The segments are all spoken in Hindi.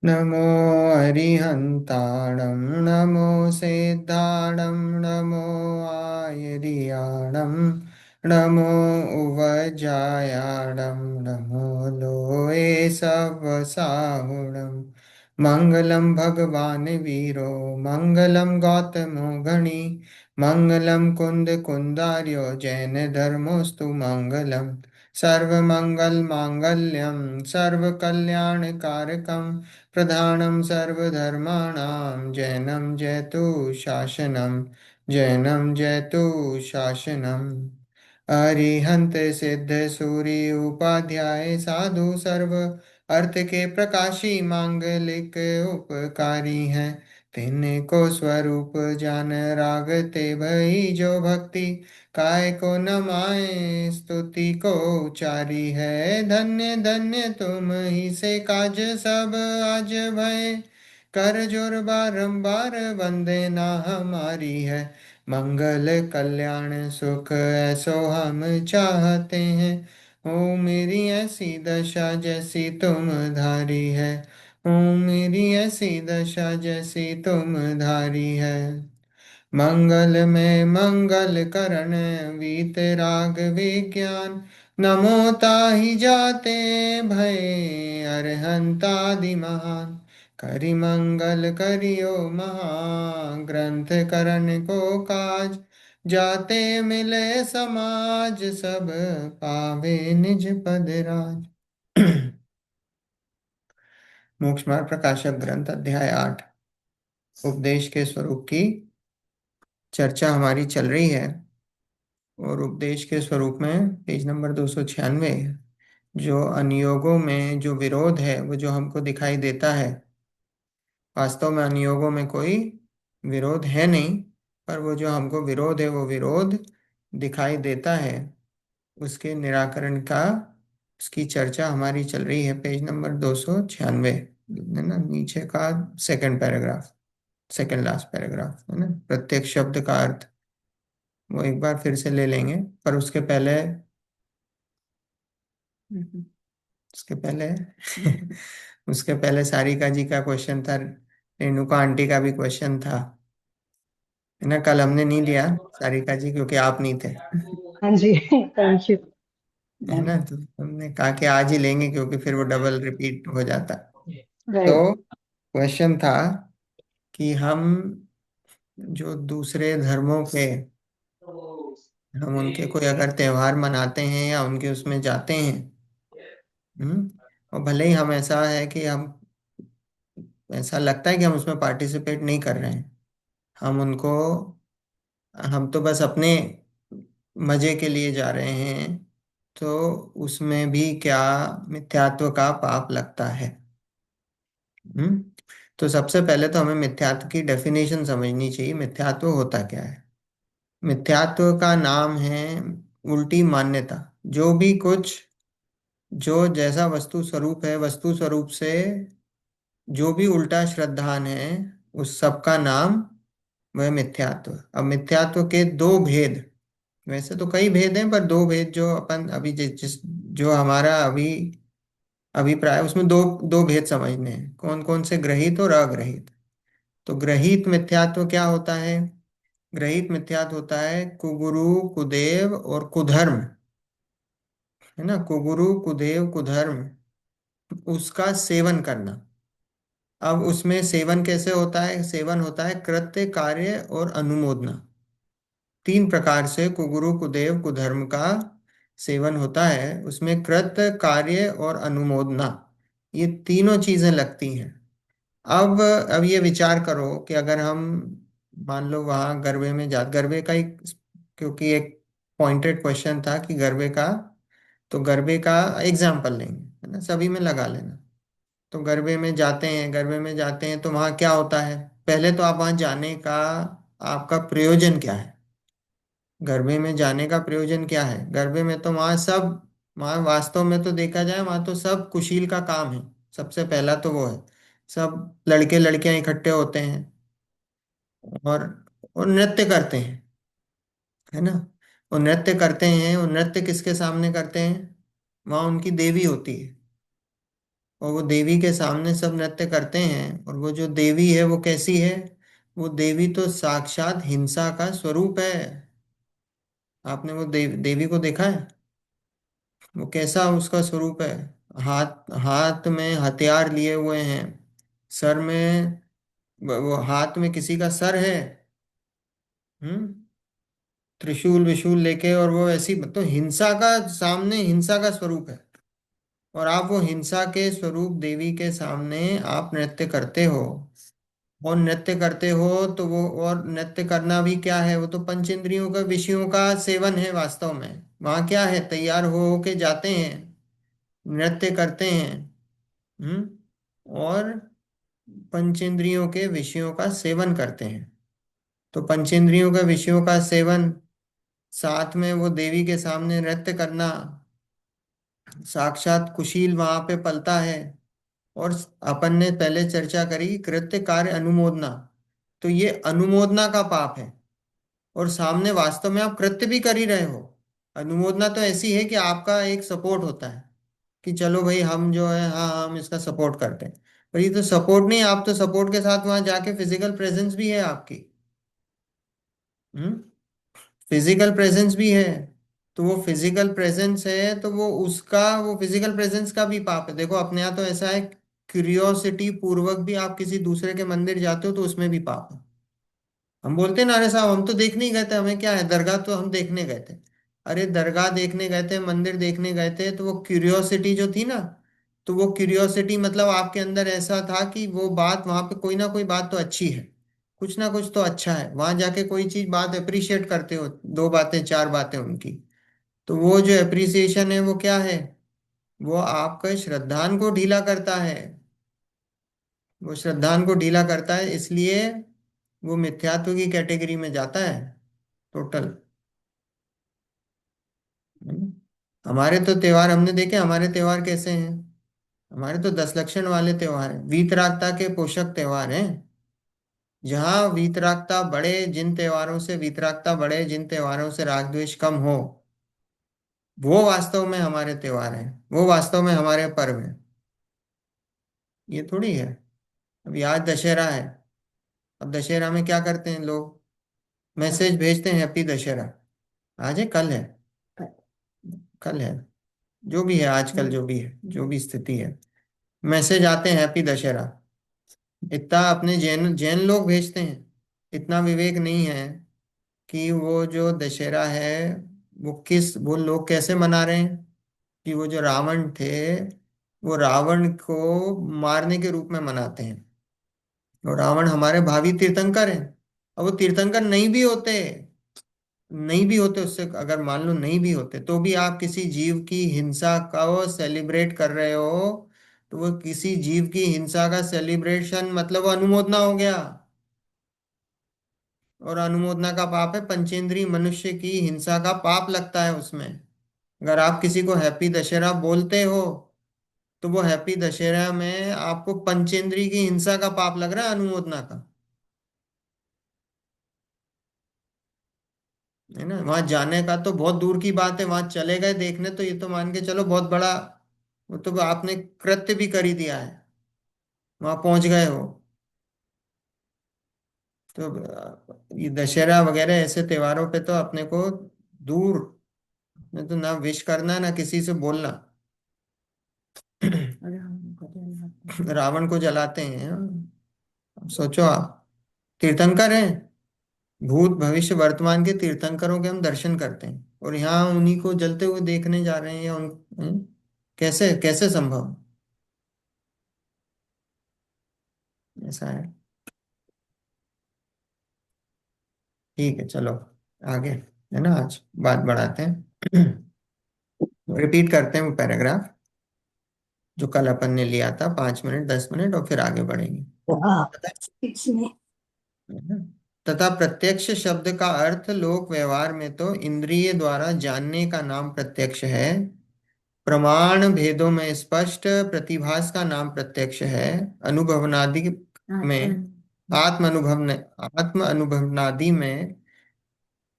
नमो अरिहन्ताणं नमो सिद्धाणं नमो आयर्याणं नमो उवजायाणं नमो लोये सवसाहुणं मङ्गलं भगवान् वीरो मङ्गलं गौतमो गणी मङ्गलं कुन्दकुन्दार्यो जैनधर्मोऽस्तु मङ्गलं सर्वमङ्गलमाङ्गल्यं सर्वकल्याणकारकं प्रधानं सर्वधर्माणां जैनं जयतु शासनम् अरिहंत सिद्ध सूर्य उपाध्याय साधु सर्व अर्थ के प्रकाशी मांगलिक उपकारी हैं। तिनको स्वरूप जान रागते भई जो भक्ति काय को न माए स्तुति को उचारी है। धन्य धन्य तुम ही से काज सब आज भय कर जोर बारंबार वंदे ना हमारी है। मंगल कल्याण सुख ऐसो हम चाहते हैं। ओ मेरी ऐसी दशा जैसी तुम धारी है। ओ मेरी ऐसी दशा जैसी तुम धारी है। मंगल में मंगल करण वीतराग विज्ञान नमो ताहि जाते भय अरहंतादि महान। करि मंगल करियो महाग्रंथ करण को काज जाते मिले समाज सब पावे निज पद राज। मोक्ष मार्ग प्रकाशक ग्रंथ अध्याय 8 उपदेश के स्वरूप की चर्चा हमारी चल रही है। और उपदेश के स्वरूप में पेज नंबर 296 जो अनियोगों में जो विरोध है वो जो हमको दिखाई देता है, वास्तव में अनियोगों में कोई विरोध है नहीं, पर वो जो हमको विरोध है वो विरोध दिखाई देता है, उसके निराकरण का उसकी चर्चा हमारी चल रही है। पेज नंबर 296 है ना, नीचे का second paragraph, second last paragraph है ना। प्रत्येक शब्द का अर्थ वो एक बार फिर से ले लेंगे, पर उसके पहले उसके पहले सारिका जी का क्वेश्चन था, रेणुका आंटी का भी क्वेश्चन था, है ना। कल हमने नहीं लिया सारिका जी क्योंकि आप नहीं थे। हाँ जी। थैंक यू है मैम। ना, तो हमने कहा कि आज ही लेंगे क्योंकि फिर वो डबल रिपीट हो जाता। राइट। तो क्वेश्चन था कि हम जो दूसरे धर्मों के, हम उनके कोई अगर त्योहार मनाते हैं या उनके उसमें जाते हैं, और भले ही हम ऐसा है कि हम ऐसा लगता है कि हम उसमें पार्टिसिपेट नहीं कर रहे हैं, हम उनको, हम तो बस अपने मजे के लिए जा रहे हैं, तो उसमें भी क्या मिथ्यात्व का पाप लगता है। हम्म तो सबसे पहले तो हमें मिथ्यात्व की डेफिनेशन समझनी चाहिए। मिथ्यात्व होता क्या है? मिथ्यात्व का नाम है उल्टी मान्यता। जो भी कुछ, जो जैसा वस्तु स्वरूप है, वस्तु स्वरूप से जो भी उल्टा श्रद्धान है, उस सब का नाम वह मिथ्यात्व। अब मिथ्यात्व के दो भेद, वैसे तो कई भेद हैं, पर दो भेद जो अपन अभी जिस जो हमारा अभी अभिप्राय है, उसमें दो दो भेद समझने हैं। कौन कौन से? ग्रहित और अग्रहित। तो ग्रहित मिथ्यात्व क्या होता है? ग्रहित मिथ्यात्व होता है कुगुरु, कुदेव और कुधर्म, है ना। कुगुरु, कुदेव, कुधर्म, उसका सेवन करना। अब उसमें सेवन कैसे होता है? सेवन होता है कृत्य, कार्य और अनुमोदना। तीन प्रकार से कुगुरु, कुदेव, कुधर्म का सेवन होता है। उसमें कृत्य, कार्य और अनुमोदना, ये तीनों चीजें लगती हैं। अब ये विचार करो कि अगर हम मान लो वहां गरबे में जा, गरबे का एक, क्योंकि एक पॉइंटेड क्वेश्चन था कि गरबे का, तो गरबे का एग्जाम्पल लेंगे, है ना, सभी में लगा लेना। तो गरबे में जाते हैं, गरबे में जाते हैं तो वहां क्या होता है? पहले तो आप वहां जाने का आपका प्रयोजन क्या है? गरबे में जाने का प्रयोजन क्या है? गरबे में तो वहां सब, वहां वास्तव में तो देखा जाए वहां तो सब कुशील का काम है। सबसे पहला तो वो है, सब लड़के लड़कियां इकट्ठे होते हैं और और नृत्य करते हैं, है ना। और नृत्य करते हैं, और नृत्य किसके सामने करते हैं? वहां उनकी देवी होती है, और वो देवी के सामने सब नृत्य करते हैं, और वो जो देवी है वो कैसी है? वो देवी तो साक्षात हिंसा का स्वरूप है। आपने वो देवी को देखा है? वो कैसा उसका स्वरूप है? हाथ हाथ में हथियार लिए हुए हैं, सर में, वो हाथ में किसी का सर है, हम्म, त्रिशूल विशूल लेके, और वो ऐसी तो हिंसा का, सामने हिंसा का स्वरूप है। और आप वो हिंसा के स्वरूप देवी के सामने आप नृत्य करते हो। और नृत्य करते हो तो वो, और नृत्य करना भी क्या है? वो तो पंचेंद्रियों का विषयों का सेवन है वास्तव में। वहां क्या है? तैयार हो के जाते हैं, नृत्य करते हैं, और पंचेंद्रियों के विषयों का सेवन करते हैं। तो पंचेंद्रियों के विषयों का सेवन, साथ में वो देवी के सामने नृत्य करना, साक्षात कुशील वहां पे पलता है। और अपन ने पहले चर्चा करी कृत्य कार्य अनुमोदना, तो ये अनुमोदना का पाप है। और सामने वास्तव में आप कृत्य भी कर ही रहे हो। अनुमोदना तो ऐसी है कि आपका एक सपोर्ट होता है, कि चलो भाई हम जो है, हाँ हम इसका सपोर्ट करते हैं। पर ये तो सपोर्ट नहीं, आप तो सपोर्ट के साथ वहां जाके फिजिकल प्रेजेंस भी है आपकी। हम्म, फिजिकल प्रेजेंस भी है। तो वो फिजिकल प्रेजेंस है, तो वो उसका, वो फिजिकल प्रेजेंस का भी पाप है। देखो अपने यहाँ तो ऐसा है, क्यूरियोसिटी पूर्वक भी आप किसी दूसरे के मंदिर जाते हो तो उसमें भी पाप है। हम बोलते हैं ना, अरे साहब हम तो देखने ही गए थे, हमें क्या है, दरगाह तो हम देखने गए थे। अरे दरगाह देखने गए थे, मंदिर देखने गए थे, तो वो क्यूरियोसिटी जो थी ना, तो वो क्यूरियोसिटी मतलब आपके अंदर ऐसा था कि वो बात वहां पे कोई ना कोई बात तो अच्छी है, कुछ ना कुछ तो अच्छा है, वहां जाके कोई चीज बात अप्रिशिएट करते हो, दो बातें चार बातें उनकी। तो वो जो अप्रिसिएशन है वो क्या है? वो आपका श्रद्धान को ढीला करता है। वो श्रद्धान को ढीला करता है, इसलिए वो मिथ्यात्व की कैटेगरी में जाता है टोटल। हमारे तो त्योहार हमने देखे, हमारे त्योहार कैसे हैं? हमारे तो 10 लक्षण वाले त्योहार हैं, वीतरागता के पोषक त्योहार हैं। जहाँ वीतरागता बढ़े, जिन त्योहारों से वीतरागता बढ़े, जिन त्योहारों से राग द्वेष कम हो, वो वास्तव में हमारे त्योहार हैं, वो वास्तव में हमारे पर्व हैं। ये थोड़ी है। अभी आज दशहरा है। अब दशहरा में क्या करते हैं लोग? मैसेज भेजते हैं हैप्पी दशहरा। आज है, कल है, कल है, जो भी है, आजकल जो भी है, जो भी स्थिति है, मैसेज आते हैं हैप्पी दशहरा। इतना अपने जैन जैन लोग भेजते हैं। इतना विवेक नहीं है कि वो जो दशहरा है, वो लोग कैसे मना रहे हैं, कि वो जो रावण थे, वो रावण को मारने के रूप में मनाते हैं। और रावण हमारे भावी तीर्थंकर हैं। अब वो तीर्थंकर नहीं भी होते, नहीं भी होते, उससे अगर मान लो नहीं भी होते, तो भी आप किसी जीव की हिंसा का वो सेलिब्रेट कर रहे हो, तो वो किसी जीव की हिंसा का सेलिब्रेशन मतलब वो अनुमोदना हो गया। और अनुमोदना का पाप है, पंचेंद्रिय मनुष्य की हिंसा का पाप लगता है उसमें। अगर आप किसी को हैप्पी दशहरा बोलते हो, तो वो हैप्पी दशहरा में आपको पंचेंद्रिय की हिंसा का पाप लग रहा है, अनुमोदना का। है ना? वहां जाने का तो बहुत दूर की बात है, वहां चले गए देखने, तो ये तो मान के चलो बहुत बड़ा, वो तो आपने कृत्य भी कर ही दिया है, वहां पहुंच गए हो। तो ये दशहरा वगैरह ऐसे त्योहारों पे तो अपने को दूर, में तो ना विश करना ना किसी से बोलना। रावण को जलाते हैं। अब सोचो आप, तीर्थंकर हैं, भूत भविष्य वर्तमान के तीर्थंकरों के हम दर्शन करते हैं, और यहाँ उन्हीं को जलते हुए देखने जा रहे हैं, या कैसे कैसे संभव? ऐसा है। ठीक है, चलो आगे, है ना, आज बात बढ़ाते हैं। रिपीट करते हैं वो पैराग्राफ जो कल अपन ने लिया था, 5 मिनट 10 मिनट, और फिर आगे बढ़ेंगे। तथा तथा प्रत्यक्ष शब्द का अर्थ लोक व्यवहार में तो इंद्रिय द्वारा जानने का नाम प्रत्यक्ष है, प्रमाण भेदों में स्पष्ट प्रतिभास का नाम प्रत्यक्ष है, अनुभवनादि में, आत्म अनुभवनादि में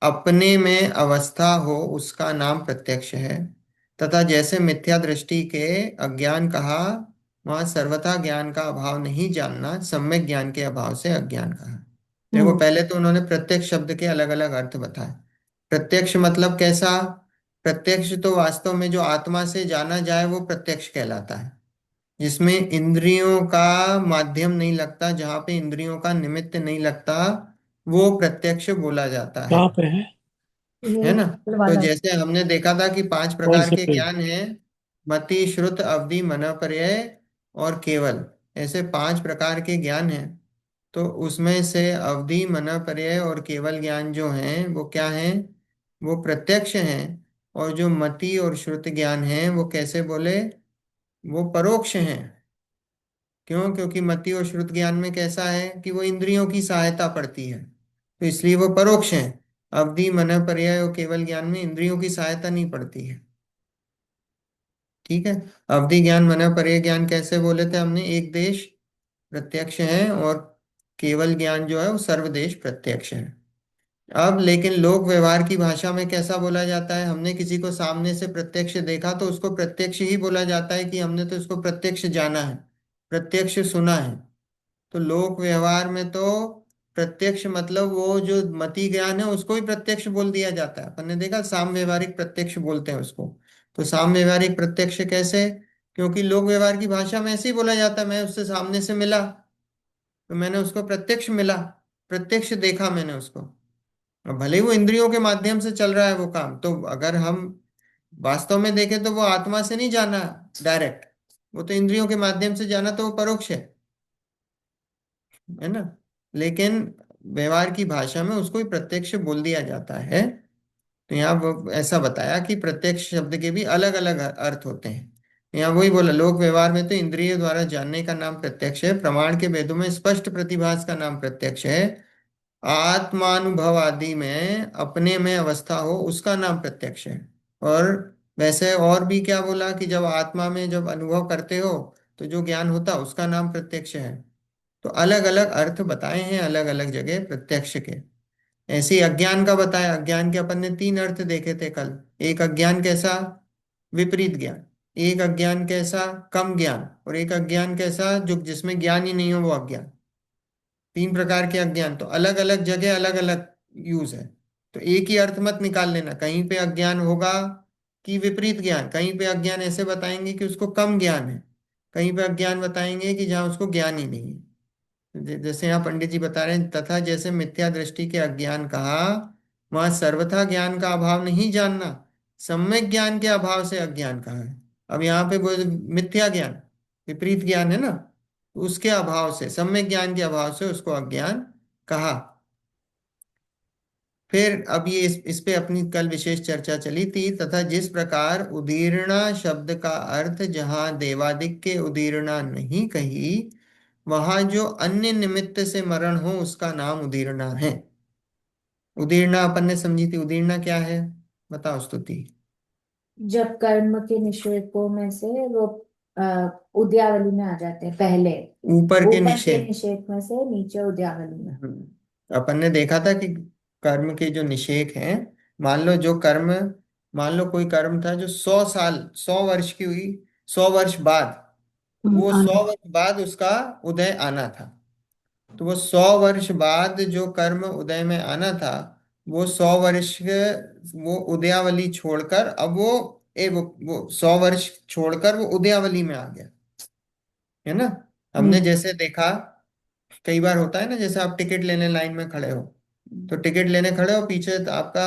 अपने में अवस्था हो उसका नाम प्रत्यक्ष है। तथा जैसे मिथ्या दृष्टि के अज्ञान कहा, वहां सर्वथा ज्ञान का अभाव नहीं जानना सम्यक ज्ञान के अभाव से अज्ञान कहा। देखो, हम्म। पहले तो उन्होंने प्रत्यक्ष शब्द के अलग अलग अर्थ बताए। प्रत्यक्ष मतलब कैसा? प्रत्यक्ष तो वास्तव में जो आत्मा से जाना जाए वो प्रत्यक्ष कहलाता है, जिसमें इंद्रियों का माध्यम नहीं लगता, जहां पे इंद्रियों का निमित्त नहीं लगता, वो प्रत्यक्ष बोला जाता है कहाँ पे है? है ये ना? ऊपर तो वाला। जैसे हमने देखा था कि पांच कौन प्रकार से के पेज? ज्ञान हैं: मति, श्रुत, अवधि, मनःपर्यय और केवल। ऐसे पांच प्रकार के ज्ञान हैं। तो उसमें से अवधि, मनःपर्यय और केवल ज्ञान जो हैं वो क्या हैं? वो प्रत्यक्ष हैं। और जो मति और श्रुत ज्ञान है वो कैसे बोले? वो परोक्ष हैं। क्यों? क्योंकि मति और श्रुत ज्ञान में कैसा है कि वो इंद्रियों की सहायता पड़ती है, तो इसलिए वो परोक्ष है। अवधि, मनःपर्यय और केवल ज्ञान में इंद्रियों की सहायता नहीं पड़ती है। ठीक है। अवधि ज्ञान, मनःपर्यय ज्ञान कैसे बोले थे हमने? एक देश प्रत्यक्ष है, और केवल ज्ञान जो है वो सर्वदेश प्रत्यक्ष है। अब लेकिन लोक व्यवहार की भाषा में कैसा बोला जाता है? हमने किसी को सामने से प्रत्यक्ष देखा तो उसको प्रत्यक्ष ही बोला जाता है कि हमने तो इसको प्रत्यक्ष जाना है, प्रत्यक्ष सुना है। तो लोक व्यवहार में तो प्रत्यक्ष मतलब वो जो मति ज्ञान है उसको ही प्रत्यक्ष बोल दिया जाता है। अपन ने देखा, साम व्यवहारिक प्रत्यक्ष बोलते हैं उसको। तो साम व्यवहारिक प्रत्यक्ष कैसे? क्योंकि लोक व्यवहार की भाषा में ऐसे ही बोला जाता है, मैं उससे सामने से मिला तो मैंने उसको प्रत्यक्ष मिला, प्रत्यक्ष देखा मैंने उसको। अब भले ही वो इंद्रियों के माध्यम से चल रहा है वो काम, तो अगर हम वास्तव में देखें तो वो आत्मा से नहीं जाना डायरेक्ट, वो तो इंद्रियों के माध्यम से जाना, तो वो परोक्ष है ना? लेकिन व्यवहार की भाषा में उसको ही प्रत्यक्ष बोल दिया जाता है। तो यहाँ वो ऐसा बताया कि प्रत्यक्ष शब्द के भी अलग अलग अर्थ होते हैं। यहाँ वही बोला, लोक व्यवहार में तो इंद्रिय द्वारा जानने का नाम प्रत्यक्ष है, प्रमाण के वेदों में स्पष्ट प्रतिभास का नाम प्रत्यक्ष है, आत्मानुभव आदि में अपने में अवस्था हो उसका नाम प्रत्यक्ष है। और वैसे और भी क्या बोला कि जब आत्मा में जब अनुभव करते हो तो जो ज्ञान होता उसका नाम प्रत्यक्ष है। तो अलग अलग अर्थ बताए हैं अलग अलग जगह प्रत्यक्ष के। ऐसे ही अज्ञान का बताया। अज्ञान के अपन ने तीन अर्थ देखे थे कल। एक अज्ञान कैसा? विपरीत ज्ञान। एक अज्ञान कैसा? कम ज्ञान। और एक अज्ञान कैसा जो जिसमें ज्ञान ही नहीं हो, वो अज्ञान। तीन प्रकार के अज्ञान, तो अलग अलग जगह अलग अलग यूज है। तो एक ही अर्थ मत निकाल लेना, कहीं पे अज्ञान होगा कि विपरीत ज्ञान, कहीं पे अज्ञान ऐसे बताएंगे कि उसको कम ज्ञान है, कहीं पे अज्ञान बताएंगे कि जहाँ उसको ज्ञान ही नहीं है। जैसे यहाँ पंडित जी बता रहे हैं, तथा जैसे मिथ्या दृष्टि के अज्ञान कहा, वहां सर्वथा ज्ञान का अभाव नहीं जानना सम्यक ज्ञान के अभाव से अज्ञान कहा है। अब यहाँ पे मिथ्या ज्ञान, विपरीत ज्ञान है ना, तो उसके अभाव से, सम्यक ज्ञान के अभाव से उसको अज्ञान कहा। फिर अब ये इस पे अपनी कल विशेष चर्चा चली थी। तथा जिस प्रकार उदीर्णा शब्द का अर्थ जहाँ देवादिक के उदीर्णा नहीं कही, वहां जो अन्य निमित्त से मरण हो उसका नाम उदीर्णा है। उदीर्णा अपन ने समझी थी, उदीर्णा क्या है? बताओ स्तुति। जब कर्म के निषेधों में से वो अ, उद्यावली में आ जाते हैं पहले। ऊपर के ऊपर के निषेध। निषेध में से नीचे उद्यावली में। तो अपन ने देखा था कि कर्म के जो निषेध हैं, मान लो जो कर्म, मान लो कोई कर्म था जो 100 साल, 100 वर्ष की हुई, 100 वर्ष बाद, वो आना। 100 वर्ष बाद उसका उदय आना था। तो वो 100 वर्ष बाद जो कर्म उदय में आना था, वो 100 वर्ष वो उदयावली छोड़कर अब वो 100 वर्ष छोड़कर वो उदयावली में आ गया, है ना? हमने हम्म। जैसे देखा, कई बार होता है ना, जैसे आप टिकट लेने लाइन में खड़े हो, तो टिकट लेने खड़े हो, पीछे तो आपका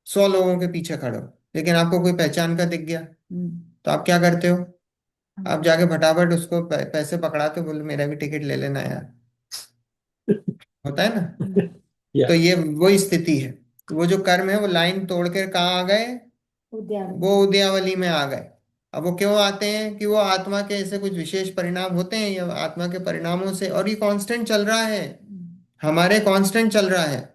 100 लोगों के पीछे खड़े हो, लेकिन आपको कोई पहचान का दिख गया, तो आप क्या करते हो? आप जाके फटाफट उसको पैसे पकड़ाते हो, बोले मेरा भी टिकट ले लेना यार। होता है ना? या। तो ये वही स्थिति है। वो जो कर्म है वो लाइन तोड़ कर कहाँ आ गए? वो उद्यावली। उद्यावली में आ गए। अब वो क्यों आते हैं? कि वो आत्मा के ऐसे कुछ विशेष परिणाम होते हैं, या आत्मा के परिणामों से, और ये कांस्टेंट चल रहा है, हमारे कांस्टेंट चल रहा है,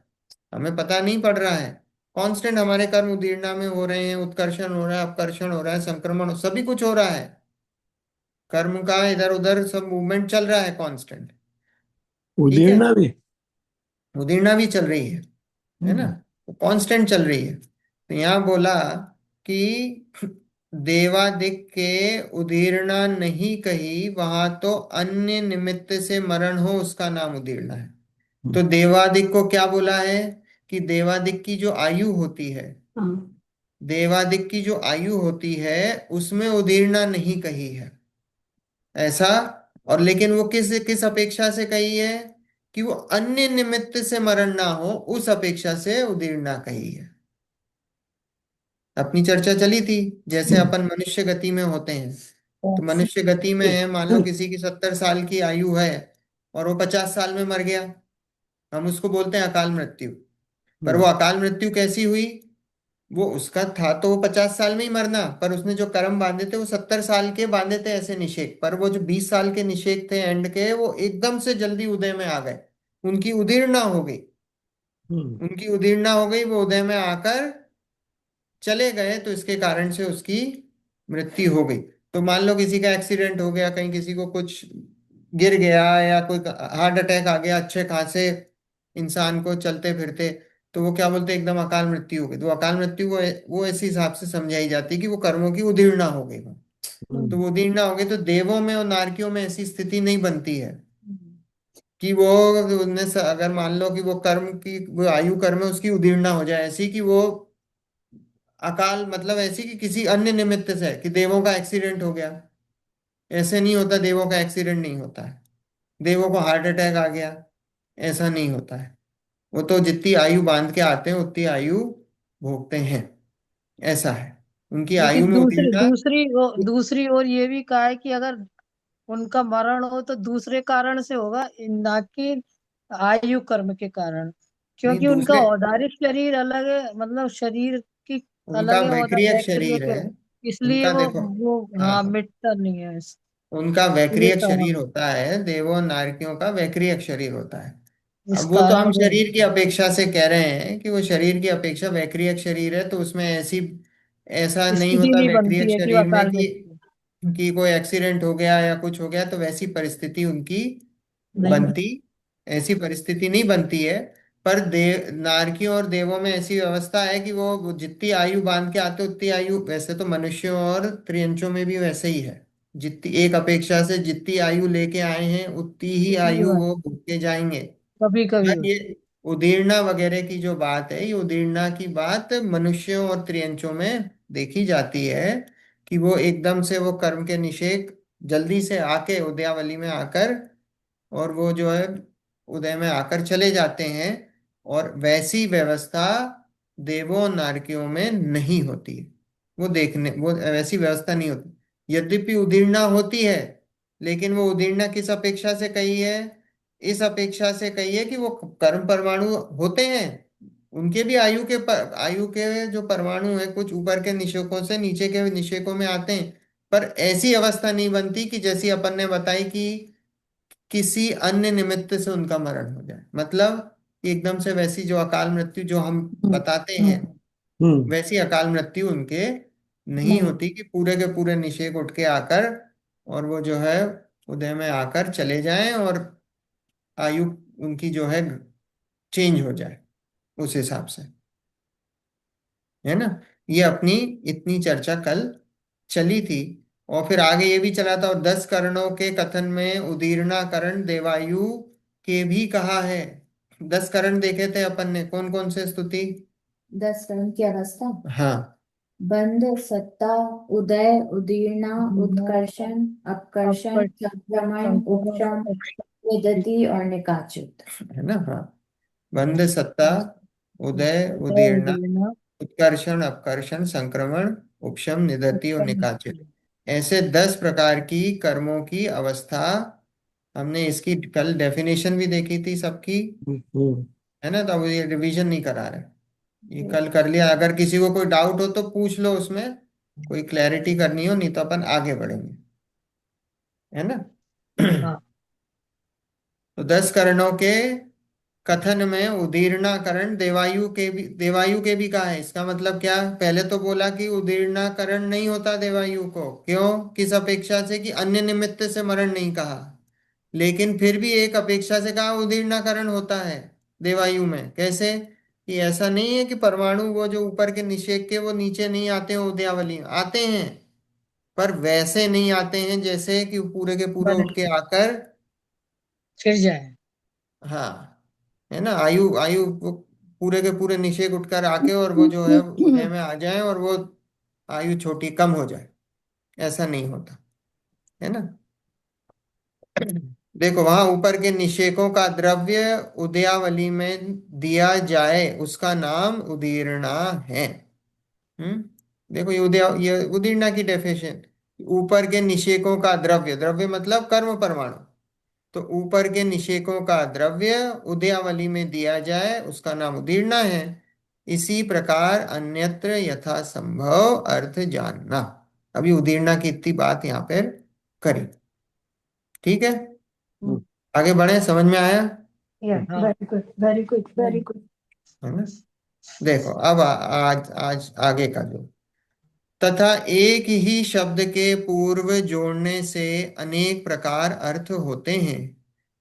हमें पता नहीं पड़ रहा है। कांस्टेंट हमारे कर्म उदीर्णा में हो रहे हैं, उत्कर्षण हो रहा है, अपकर्षण हो रहा है, संक्रमण, सभी कुछ हो रहा है। कर्म का इधर उधर सब मूवमेंट चल रहा है कांस्टेंट। ठीक है। उदीरना भी। उदीर्णा भी चल रही है ना? हम्म। कांस्टेंट चल रही है। तो यहाँ बोला कि देवादिक के उदीर्णा नहीं कही, वहां तो अन्य निमित्त से मरण हो उसका नाम उदीर्णा है। तो देवादिक को क्या बोला है कि देवादिक की जो आयु होती है, हाँ। देवादिक की जो आयु होती है उसमें उदीर्णा नहीं कही है, ऐसा। और लेकिन वो किस किस अपेक्षा से कही है कि वो अन्य निमित्त से मरण ना हो, उस अपेक्षा से उदीर्णा कही है। अपनी चर्चा चली थी, जैसे अपन मनुष्य गति में होते हैं, तो मनुष्य गति में है, मान लो किसी की 70 साल की आयु है और वो 50 साल में मर गया, हम उसको बोलते हैं अकाल मृत्यु। पर वो अकाल मृत्यु कैसी हुई? वो उसका था तो वो 50 साल में ही मरना, पर उसने जो कर्म बांधे थे वो 70 साल के बांधे थे ऐसे निषेक, पर वो जो 20 साल के निषेक थे एंड के, वो एकदम से जल्दी उदय में आ गए। उनकी उदीर्णा हो गई, उनकी उदीर्णा हो गई, वो उदय में आकर चले गए, तो इसके कारण से उसकी मृत्यु हो गई। तो मान लो किसी का एक्सीडेंट हो गया, कहीं किसी को कुछ गिर गया या कोई हार्ट अटैक आ गया अच्छे खासे इंसान को चलते फिरते, तो वो क्या बोलते हैं, एकदम अकाल मृत्यु हो गई। तो अकाल मृत्यु वो ऐसे हिसाब से समझाई जाती है कि वो कर्मों की उदीर्णा हो गई वो। तो वो उदीर्णा हो गई, तो देवों में और नारकियों में ऐसी स्थिति नहीं बनती है कि वो अगर मान लो कि वो कर्म की वो आयु कर्म है उसकी उदीर्णा हो जाए, ऐसी कि वो अकाल मतलब ऐसी कि किसी अन्य निमित्त से, कि देवों का एक्सीडेंट हो गया, ऐसे नहीं होता। देवों का एक्सीडेंट नहीं होता है, देवों को हार्ट अटैक आ गया, ऐसा नहीं होता है। वो तो जितनी आयु बांध के आते हैं उतनी आयु भोगते हैं, ऐसा है। उनकी आयु लेकिन में उतीर्णा। दूसरी ओर ये भी कहा है कि अगर उनका मरण हो तो दूसरे कारण से होगा, ना कि आयु कर्म के कारण, नहीं, क्योंकि उनका दूसरे, औदारिक शरीर अलग है, मतलब शरीर की उनका अलग है, और वैक्रियक वैक्रिय शरीर के, है। इसलिए उनका देखो, वो हाँ हाँ हाँ, मिटता नहीं है। उनका ये वैक्रियक कहा शरीर होता है, देवों और नारकियों का वैक्रियक शरीर होता है। इस अब वो तो कारण हम वो शरीर की अपेक्षा से कह रहे हैं कि वो शरीर की अपेक्षा वैक्रियक शरीर है, तो उसमें ऐसी ऐसा नहीं स्थिति होता नहीं वैक्रियक बनती है कि वो शरीर में अकाल कि मृत्यु। कोई एक्सीडेंट हो गया या कुछ हो गया तो वैसी परिस्थिति उनकी नहीं बनती, बनती। ऐसी परिस्थिति नहीं बनती है। पर देव नारकियों और देवों में ऐसी व्यवस्था है कि वो जितनी आयु बांध के आते उतनी आयु, वैसे तो मनुष्यों और त्रियंचों में भी वैसे ही है, जितनी एक अपेक्षा से जितनी आयु लेके आए हैं उतनी ही इतनी आयु बार वो भोग के जाएंगे। कभी कभी पर होती। ये उदीर्णा वगैरह की जो बात है, ये उदीर्णा की बात मनुष्यों और त्रियंचों में देखी जाती है कि वो एकदम से वो कर्म के निषेक जल्दी से आके उदयावली में आकर, और वो जो है उदय में आकर चले जाते हैं। और वैसी व्यवस्था देवों और नारकियों में नहीं होती है। वो वैसी व्यवस्था नहीं होती, यद्यपि उदीर्णा होती है, लेकिन वो उदीर्णा किस अपेक्षा से कही है? इस अपेक्षा से कही है कि वो कर्म परमाणु होते हैं, उनके भी आयु के जो परमाणु है कुछ ऊपर के निषेकों से नीचे के निषेकों में आते हैं। पर ऐसी अवस्था नहीं बनती कि जैसी अपन ने बताई कि किसी अन्य निमित्त से उनका मरण हो जाए, मतलब कि एकदम से वैसी जो अकाल मृत्यु जो हम हम्म बताते हैं, हम्म वैसी अकाल मृत्यु उनके नहीं नहीं। होती कि पूरे के पूरे निषेक उठ के आकर और वो जो है उदय में आकर चले जाएं, और आयु उनकी जो है चेंज हो जाए उस हिसाब से, है ना। ये अपनी इतनी चर्चा कल चली थी। और फिर आगे ये भी चला था, और 10 करणों के कथन में उदीर्णा करण देवायु के भी कहा है। 10 करण देखे थे अपन ने, कौन कौन से स्तुति? 10 कण की अवस्था: हाँ, बंध, सत्ता, उदय, उदीर्णा, उत्कर्षण, अपकर्षण, अपकट संक्रमण, संक्रमण उपशम, विदति और निकाचुत। है ना, हाँ। बंध, सत्ता, उदय, उदय उदीर्णा, उदीर्णा उत्कर्षण, अपकर्षण, संक्रमण, उपशम, निदति और उपशम। निकाचित, ऐसे 10 प्रकार की कर्मों की अवस्था। हमने इसकी कल डेफिनेशन भी देखी थी सबकी, है ना। तो अब ये रिवीजन नहीं करा रहे, ये कल कर लिया। अगर किसी को कोई डाउट हो तो पूछ लो, उसमें कोई क्लैरिटी करनी हो, नहीं तो अपन आगे बढ़ेंगे, है ना। हाँ। तो 10 करणों के कथन में उदीर्णाकरण देवायु के भी कहा है। इसका मतलब क्या? पहले तो बोला कि उदीर्णाकरण नहीं होता देवायु को, क्यों? किस अपेक्षा से? कि अन्य निमित्त से मरण नहीं कहा। लेकिन फिर भी एक अपेक्षा से कहा उदीर्णाकरण होता है देवायु में। कैसे? कि ऐसा नहीं है कि परमाणु वो जो ऊपर के निषेक के वो नीचे नहीं आते हैं, उदयावली में आते हैं, पर वैसे नहीं आते हैं जैसे कि पूरे के पूरे बने उठ के आकर। फिर जाए। हाँ, है ना, आयु आयु वो पूरे के पूरे निषेक उठकर आके और वो जो है उदय में आ जाए और वो आयु छोटी कम हो जाए, ऐसा नहीं होता, है ना। देखो वहां ऊपर के निषेकों का द्रव्य उदयावली में दिया जाए उसका नाम उदीर्णा है। हम्म। देखो ये उदीर्णा की डेफिनेशन, ऊपर के निषेकों का द्रव्य, द्रव्य मतलब कर्म परमाणु, तो ऊपर के निषेकों का द्रव्य उदयावली में दिया जाए उसका नाम उदीर्णा है। इसी प्रकार अन्यत्र यथा संभव अर्थ जानना। अभी उदीर्णा की इतनी बात यहाँ पर करी, ठीक है। हम्म, आगे बढ़े, समझ में आया, Yeah, हाँ। very good, very good, very good. है ना। देखो अब आज आज आगे का जो, तथा एक ही शब्द के पूर्व जोड़ने से अनेक प्रकार अर्थ होते हैं,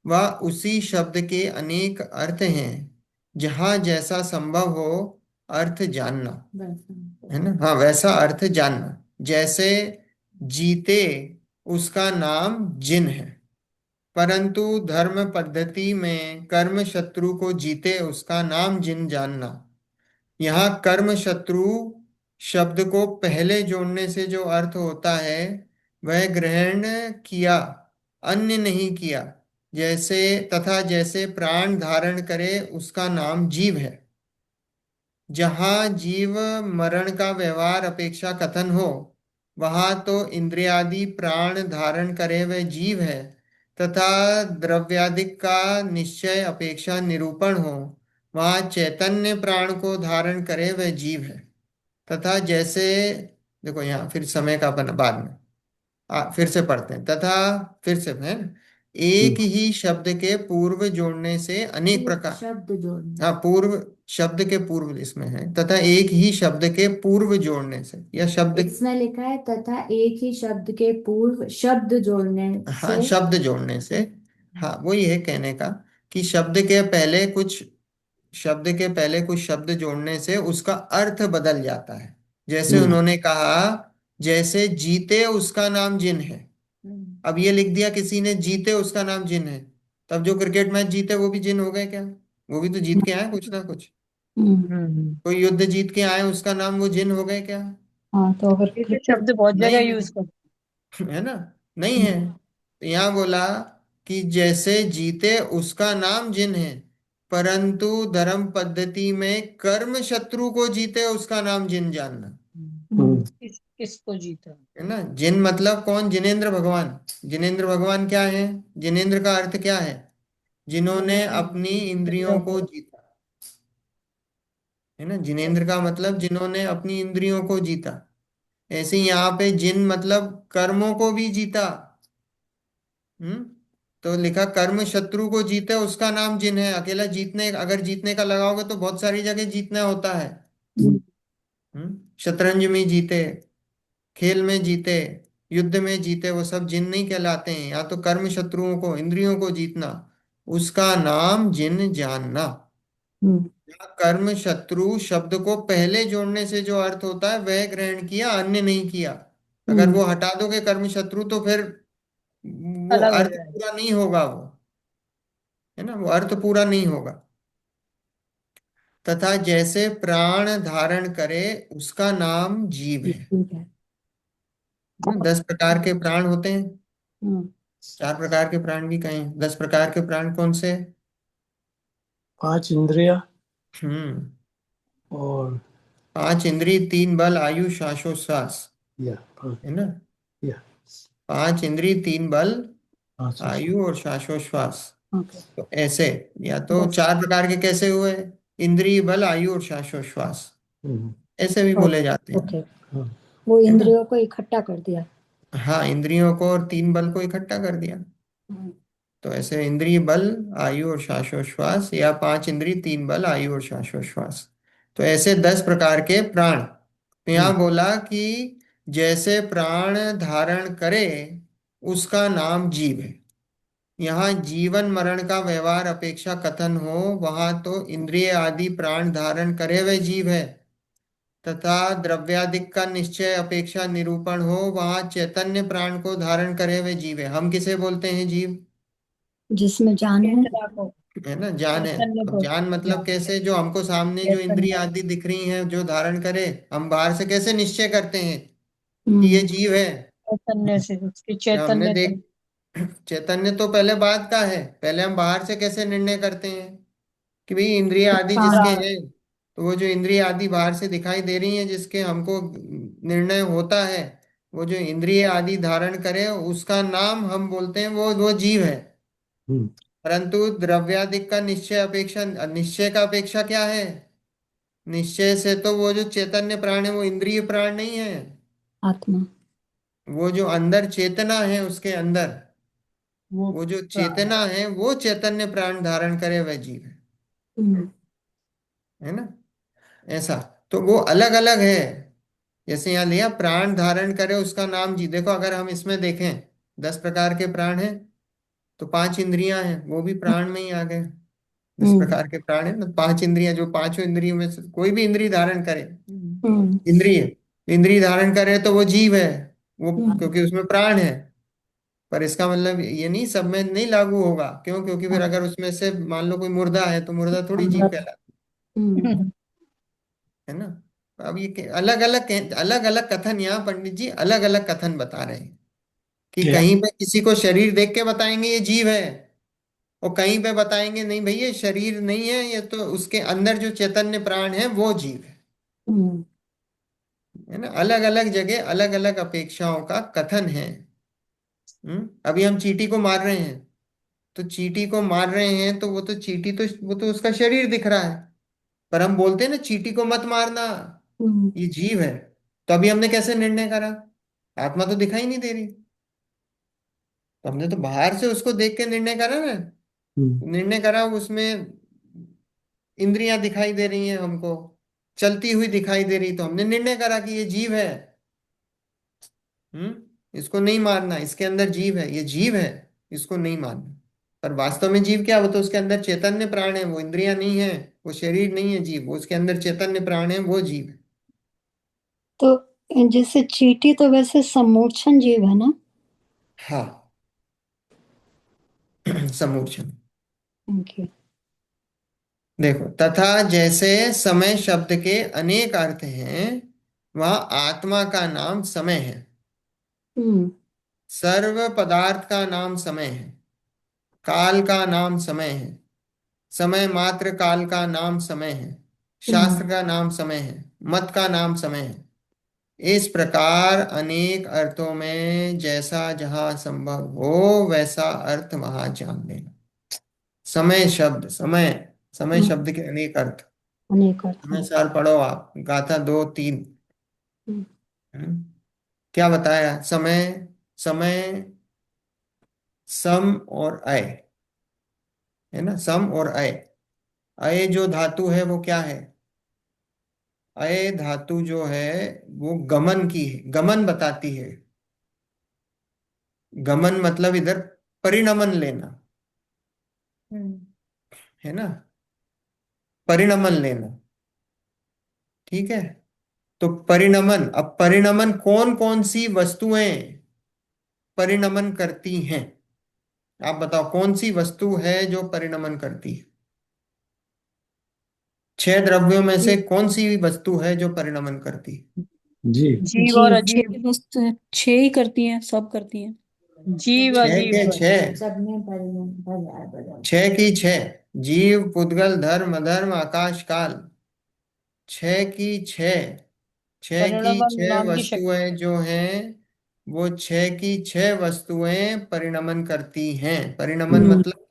व उसी शब्द के अनेक अर्थ हैं, जहाँ जैसा संभव हो अर्थ जानना। बस। है ना, हाँ वैसा अर्थ जानना। जैसे जीते उसका नाम जिन है, परंतु धर्म पद्धति में कर्म शत्रु को जीते उसका नाम जिन जानना। यहाँ कर्म शत्रु शब्द को पहले जोड़ने से जो अर्थ होता है वह ग्रहण किया, अन्य नहीं किया। जैसे तथा जैसे प्राण धारण करे उसका नाम जीव है, जहाँ जीव मरण का व्यवहार अपेक्षा कथन हो, वहां तो इंद्रियादि प्राण धारण करे वह जीव है, तथा द्रव्यादिक का निश्चय अपेक्षा निरूपण हो, वहां चैतन्य प्राण को धारण करे वह जीव है। तथा जैसे, देखो यहाँ फिर समय का बाद में फिर से पढ़ते हैं, तथा फिर से है, एक ही शब्द के पूर्व जोड़ने से अनेक प्रकार। शब्द जोड़ना। हाँ, पूर्व शब्द के पूर्व इसमें है, तथा एक ही शब्द के पूर्व जोड़ने से, या शब्द, इसमें लिखा है तथा एक ही शब्द के पूर्व शब्द जोड़ने हाँ से। शब्द जोड़ने से, हाँ वही है कहने का कि शब्द के पहले कुछ शब्द जोड़ने से उसका अर्थ बदल जाता है। जैसे उन्होंने कहा, जैसे जीते उसका नाम जिन है। हम्म, अब ये लिख दिया किसी ने, जीते उसका नाम जिन है, तब जो क्रिकेट मैच जीते वो भी जिन हो गए क्या? वो भी तो जीत के आए कुछ ना कुछ। हम्म। कोई युद्ध जीत के आए उसका नाम वो जिन हो गए क्या? हाँ, तो अगर ये तो क्रिकेट शब्द बहुत जगह नहीं यूज कर। है, है ना, नहीं है। तो यहाँ बोला कि जैसे जीते उसका नाम जिन है, परंतु धर्म पद्धति में कर्म शत्रु को जीते उसका नाम जिन जानना। किसको जीता। है ना, जिन मतलब कौन? जिनेंद्र भगवान। जिनेंद्र भगवान क्या है? जिनेंद्र का अर्थ क्या है? जिन्होंने अपनी इंद्रियों को जीता। है ना, जिनेंद्र का मतलब जिन्होंने अपनी इंद्रियों को जीता। ऐसे ही यहाँ पे जिन मतलब कर्मों को भी जीता। हम्म। तो लिखा कर्म शत्रु को जीते उसका नाम जिन है। अकेला जीतने, अगर जीतने का लगाओगे तो बहुत सारी जगह जीतना होता है। शतरंज में जीते, खेल में जीते, युद्ध में जीते, वो सब जिन नहीं कहलाते हैं। या तो कर्म शत्रुओं को, इंद्रियों को जीतना, उसका नाम जिन जानना। यहाँ कर्म शत्रु शब्द को पहले जोड़ने से जो अर्थ होता है वह ग्रहण किया, अन्य नहीं किया। अगर वो हटा दोगे कर्म शत्रु तो फिर वो अलग हो अर्थ जाए। पूरा नहीं होगा वो, है ना, वो अर्थ पूरा नहीं होगा। तथा जैसे प्राण धारण करे उसका नाम जीव है। 10 प्रकार के प्राण होते हैं। 4 प्रकार के प्राण भी कहें, 10 प्रकार के प्राण कौन से? 5 इंद्रिया हम्म। और 5 इंद्रिय, 3 बल, आयु, श्वासोश्वास। या है ना, या 5 इंद्रिय, 3 बल, पांच आयु और श्वासोश्वास। ओके, तो ऐसे, या तो बस 4 प्रकार के कैसे हुए? इंद्रिय, बल, आयु और श्वासोश्वास, हम्म, ऐसे भी बोले जाते हैं। ओके, हाँ, वो है ना, इंद्रियों को इकट्ठा कर दिया। हाँ इंद्रियों को और 3 बल को इकट्ठा कर दिया। तो ऐसे इंद्रिय बल, आयु और श्वासोश्वास, या 5 इंद्रिय, 3 बल, आयु और श्वासोश्वास। तो ऐसे 10 प्रकार के प्राण। तो यहाँ बोला कि जैसे प्राण धारण करे उसका नाम जीव है। यहाँ जीवन मरण का व्यवहार अपेक्षा कथन हो, वहां तो इंद्रिय आदि प्राण धारण करे वह जीव है। तथा द्रव्यादिक का निश्चय अपेक्षा निरूपण हो, वहां चैतन्य प्राण को धारण करे हुए जीव है। हम किसे बोलते हैं जीव? जिसमें जान है। चेतना को, है ना, जान है। चैतन्य अब को, जान मतलब ज्ञान, कैसे? जो हमको सामने जो इंद्रिय चैतन्य, आदि दिख रही हैं, जो धारण करे, हम बाहर से कैसे निश्चय करते हैं कि ये हम्म। जीव है? चैतन्य से, उसकी जब हमने चैतन्य से। देख चैतन्य तो पहले बात का है। पहले हम बाहर से कैसे निर्णय करते हैं कि भाई इंद्रिय आदि प्राण। जिसके हैं, तो वो जो इंद्रिय आदि बाहर से दिखाई दे रही हैं, जिसके हमको निर्णय होता है, वो जो इंद्रिय आदि धारण करे उसका नाम हम बोलते हैं वो जीव है। हम्म, परंतु द्रव्यादिक का निश्चय अपेक्षा, निश्चय का अपेक्षा क्या है? निश्चय से तो वो जो चैतन्य प्राण है वो इंद्रिय प्राण नहीं है। आत्मा। वो जो अंदर चेतना है, उसके अंदर वो वो जो प्राण। चेतना है, वो चैतन्य प्राण धारण करे वह जीव हम्म। है ना, ऐसा। तो वो अलग अलग है। जैसे यहाँ लिया प्राण धारण करे उसका नाम जी। देखो अगर हम इसमें देखें, 10 प्रकार के प्राण हैं, तो 5 इंद्रियां हैं, वो भी प्राण में ही आ गए। दस हम्म। प्रकार के प्राण है ना, 5 इंद्रियां, जो पांचों इंद्रियों में से कोई भी इंद्रिय धारण करे, हम्म। इंद्रिय इंद्रिय धारण करे तो वो जीव है। वो हम्म। क्योंकि उसमें प्राण है। पर इसका मतलब ये नहीं, सब में नहीं लागू होगा। क्यों? क्योंकि फिर अगर उसमें से मान लो कोई मुर्दा है, तो मुर्दा थोड़ी जीव अमृत। कहलाता हम्म। है ना। अब ये अलग अलग अलग अलग कथन, यहाँ पंडित जी अलग अलग कथन बता रहे हैं कि क्या? कहीं पे किसी को शरीर देख के बताएंगे ये जीव है, और कहीं पे बताएंगे नहीं भाई ये शरीर नहीं है, ये तो उसके अंदर जो चैतन्य प्राण है वो जीव हम्म। है ना। अलग अलग जगह अलग अलग अपेक्षाओं का कथन है। अभी हम चींटी को मार रहे हैं, तो चींटी को मार रहे हैं तो वो तो चींटी, तो वो तो उसका शरीर दिख रहा है। पर हम बोलते हैं ना चींटी को मत मारना, हम्म। ये जीव है। तो अभी हमने कैसे निर्णय करा? आत्मा तो दिखाई नहीं दे रही, तो हमने तो बाहर से उसको देख के निर्णय करा ना। हम्म, निर्णय करा, उसमें इंद्रियां दिखाई दे रही हैं हमको, चलती हुई दिखाई दे रही, तो हमने निर्णय करा कि ये जीव है। इसको नहीं मारना, इसके अंदर जीव है, ये जीव है, इसको नहीं मारना। पर वास्तव में जीव क्या? वो तो उसके अंदर चैतन्य प्राण है, वो इंद्रियां नहीं है, वो शरीर नहीं है जीव, वो उसके अंदर चैतन्य प्राण है, वो जीव है। तो जैसे चींटी तो वैसे समोच्चन जीव है ना। हाँ। समूर्छन। ओके। देखो, तथा जैसे समय शब्द के अनेक अर्थ हैं, वहाँ आत्मा का नाम समय है। हम्म। सर्व पदार्थ का नाम समय है। काल का नाम समय है। समय मात्र काल का नाम समय है। हम्म। शास्त्र का नाम समय है। मत का नाम समय है। इस प्रकार अनेक अर्थों में जैसा जहां संभव हो वैसा अर्थ वहां जान लेना। समय शब्द, समय समय हम्म। शब्द के अनेक अर्थ। अनेक अर्थ समय हैं। सार पढ़ो आप, गाथा 2 3। हम्म। हम्म, क्या बताया? समय, समय सम और अय, है ना, सम और अय। अय जो धातु है वो क्या है? अय धातु जो है वो गमन की है, गमन बताती है। गमन मतलब इधर परिणमन लेना, हम्म। है ना, परिणमन लेना। ठीक है। तो परिणमन, अब परिणमन कौन कौन सी वस्तुएं परिणमन करती हैं? आप बताओ कौन सी वस्तु है जो परिणमन करती है? 6 द्रव्यों में से कौन सी वस्तु है जो परिणमन करती है? जी। जीव और जीव। अजीव। बस 6 ही करती हैं, सब करती हैं। जीव छह अजीव के बस। छह सब में परिणाम बाजार बाजार। 6 की 6, जीव पुद्गल धर्म अधर्म आकाश काल। 6 की 6, छह की परिणमन छह नाम की शक्ति। वस्तुएं जो हैं, वो 6 की 6 वस्तुएं परिणमन करती हैं। परिणमन हम्म। मतलब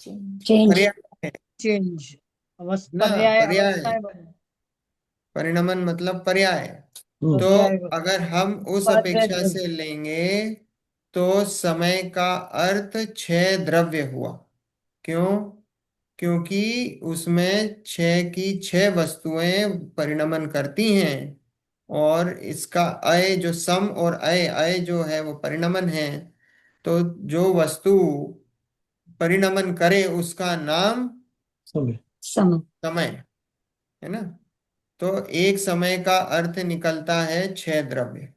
चेंज। पर्याय है चेंज, ना, पर्याय पर्याय। अवस्थाएं बदल, परिणमन मतलब पर्याय। तो पर्याय बदल, अगर हम उस उपाध्याय अपेक्षा द्रव्य। से लेंगे, तो समय का अर्थ 6 द्रव्य हुआ। क्यों? क्योंकि उसमें 6 की 6 वस्तुएं परिणमन करती हैं। और इसका अय जो सम और अय, अय जो है वो परिणमन है। तो जो वस्तु परिणमन करे उसका नाम समय। समय। समय, है ना। तो एक समय का अर्थ निकलता है छह द्रव्य,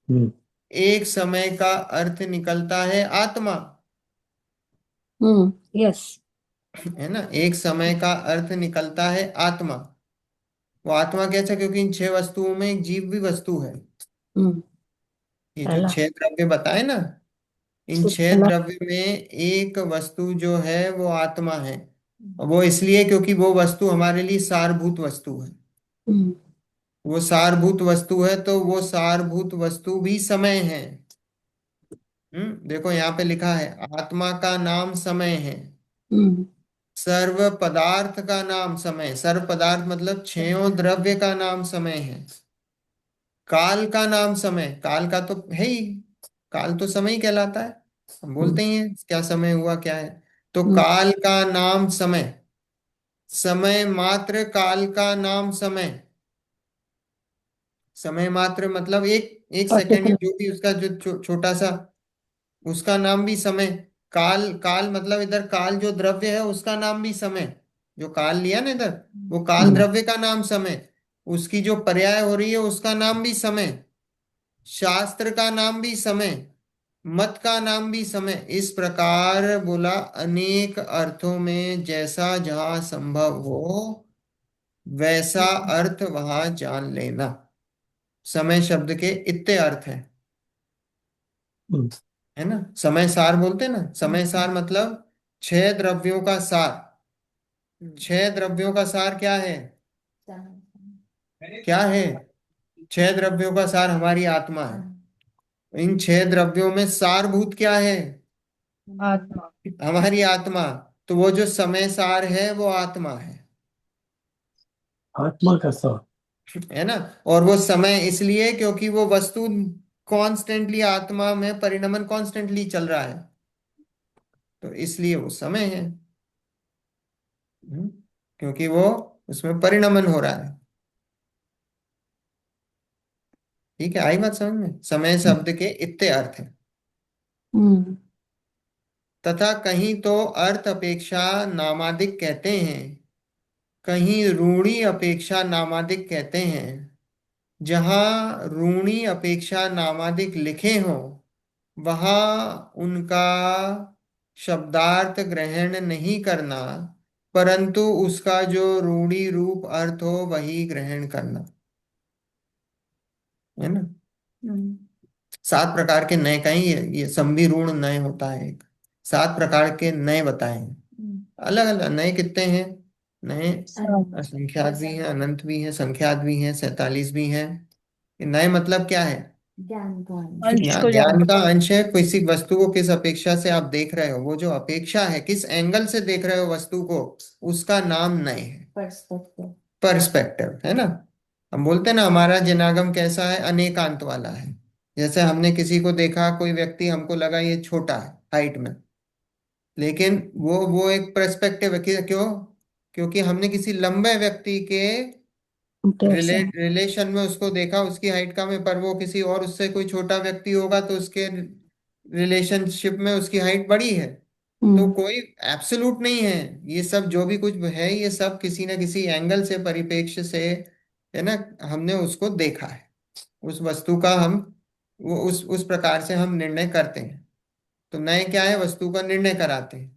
हम्म, एक समय का अर्थ निकलता है आत्मा, यस। है ना। एक समय का अर्थ निकलता है आत्मा। वो आत्मा कैसा, क्योंकि इन छह वस्तुओं में एक जीव भी वस्तु है। ये जो पहला छह द्रव्य बताए ना, इन छह पहला द्रव्य में एक वस्तु जो है वो आत्मा है। और वो इसलिए क्योंकि वो वस्तु हमारे लिए सारभूत वस्तु है। हम्म, वो सारभूत वस्तु है तो वो सारभूत वस्तु भी समय है। देखो यहाँ पे लिखा है आत्मा का नाम समय है, हम्म, सर्व पदार्थ का नाम समय, सर्व पदार्थ मतलब छयों द्रव्य का नाम समय है, काल का नाम समय, काल का तो है ही, काल तो समय ही कहलाता है, हम बोलते ही हैं क्या समय हुआ क्या है। तो हम्म, काल का नाम समय, समय मात्र काल का नाम समय, समय मात्र मतलब एक एक सेकंड, पर्टिकुलर। जो भी उसका जो छोटा सा, उसका नाम भी समय। काल, काल मतलब इधर काल जो द्रव्य है उसका नाम भी समय, जो काल लिया ना इधर, वो काल द्रव्य का नाम समय, उसकी जो पर्याय हो रही है उसका नाम भी समय, शास्त्र का नाम भी समय, मत का नाम भी समय। इस प्रकार बोला अनेक अर्थों में जैसा जहां संभव हो वैसा अर्थ वहां जान लेना। समय शब्द के इतने अर्थ हैं, हम्म, है ना। समय सार बोलते हैं ना, समय सार मतलब छह द्रव्यों का सार। छह द्रव्यों का सार क्या है, क्या है? छह द्रव्यों का सार हमारी आत्मा है। इन छह द्रव्यों में सारभूत क्या है, आत्मा। हमारी आत्मा। तो वो जो समय सार है वो आत्मा है आत्मा का सार। है ना। और वो समय इसलिए क्योंकि वो वस्तु कॉन्स्टेंटली आत्मा में परिणमन कॉन्स्टेंटली चल रहा है, तो इसलिए वो समय है। हम्म, क्योंकि वो उसमें परिणमन हो रहा है। ठीक है, आई बात समझ में? समय शब्द के इतने अर्थ हैं। हम्म, तथा कहीं तो अर्थ अपेक्षा नामादिक कहते हैं, कहीं रूढ़ी अपेक्षा नामादिक कहते हैं। जहां रूढ़ी अपेक्षा नामादिक लिखे हों वहां उनका शब्दार्थ ग्रहण नहीं करना, परंतु उसका जो रूढ़ी रूप अर्थ हो वही ग्रहण करना, है ना। सात प्रकार के नए का ही ये संविरूढ़ नय होता है एक। सात प्रकार के नए बताए हैं, अलग अलग नए कितने हैं, नए सब। असंख्यात भी हैं, अनंत भी हैं, संख्यात भी हैं, 47 भी हैं। ये नए मतलब क्या है, ज्ञान का अंश को ज्ञान जानना। का अंश है। किसी वस्तु को किस अपेक्षा से आप देख रहे हो, वो जो अपेक्षा है किस एंगल से देख रहे हो वस्तु को, उसका नाम नए है। पर्सपेक्टिव। पर्सपेक्टिव, है ना। हम बोलते हैं ना हमारा जनागम कैसा है, अनेकांत वाला है। जैसे हमने किसी को देखा, कोई व्यक्ति हमको लगा ये छोटा है हाइट में, लेकिन वो एक पर्सपेक्टिव है क्यों, क्योंकि हमने किसी लंबे व्यक्ति के कंपैरिजन। रिलेशन में उसको देखा, उसकी हाइट का में, पर वो किसी और उससे कोई छोटा व्यक्ति होगा तो उसके रिलेशनशिप में उसकी हाइट बड़ी है। तो हम्म, कोई एब्सोल्यूट नहीं है, ये सब जो भी कुछ है ये सब किसी न किसी एंगल से, परिप्रेक्ष्य से, है ना, हमने उसको देखा है। उस वस्तु का हम वो उस प्रकार से हम निर्णय करते हैं। तो नए क्या है, वस्तु का निर्णय कराते हैं।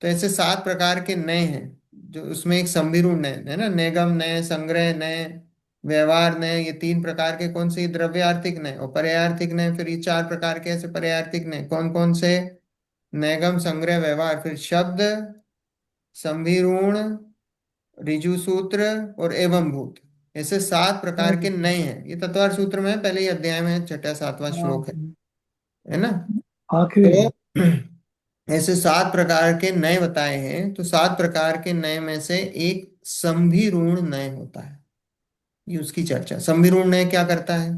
तो ऐसे सात प्रकार के नए हैं, जो उसमें एक संविरूढ़ नय है ना, नेगम नय, संग्रह नय, व्यवहार नय, ये तीन प्रकार के कौन से, द्रव्यार्थिक नय और पर्यायार्थिक नय। फिर ये चार प्रकार के ऐसे पर्यायार्थिक नय कौन कौन से, नेगम, संग्रह, व्यवहार, फिर शब्द, संविरूढ़, ऋजु सूत्र और एवं भूत। ऐसे सात प्रकार के नए हैं। ये तत्वार सूत्र में है, पहले ही अध्याय में है, छठा सातवां श्लोक है ना। आखिरी तो में। ऐसे सात प्रकार के नए बताए हैं। तो सात प्रकार के नए में से एक संभिरूढ़ नय होता है, ये उसकी चर्चा। संभिरूढ़ नय क्या करता है,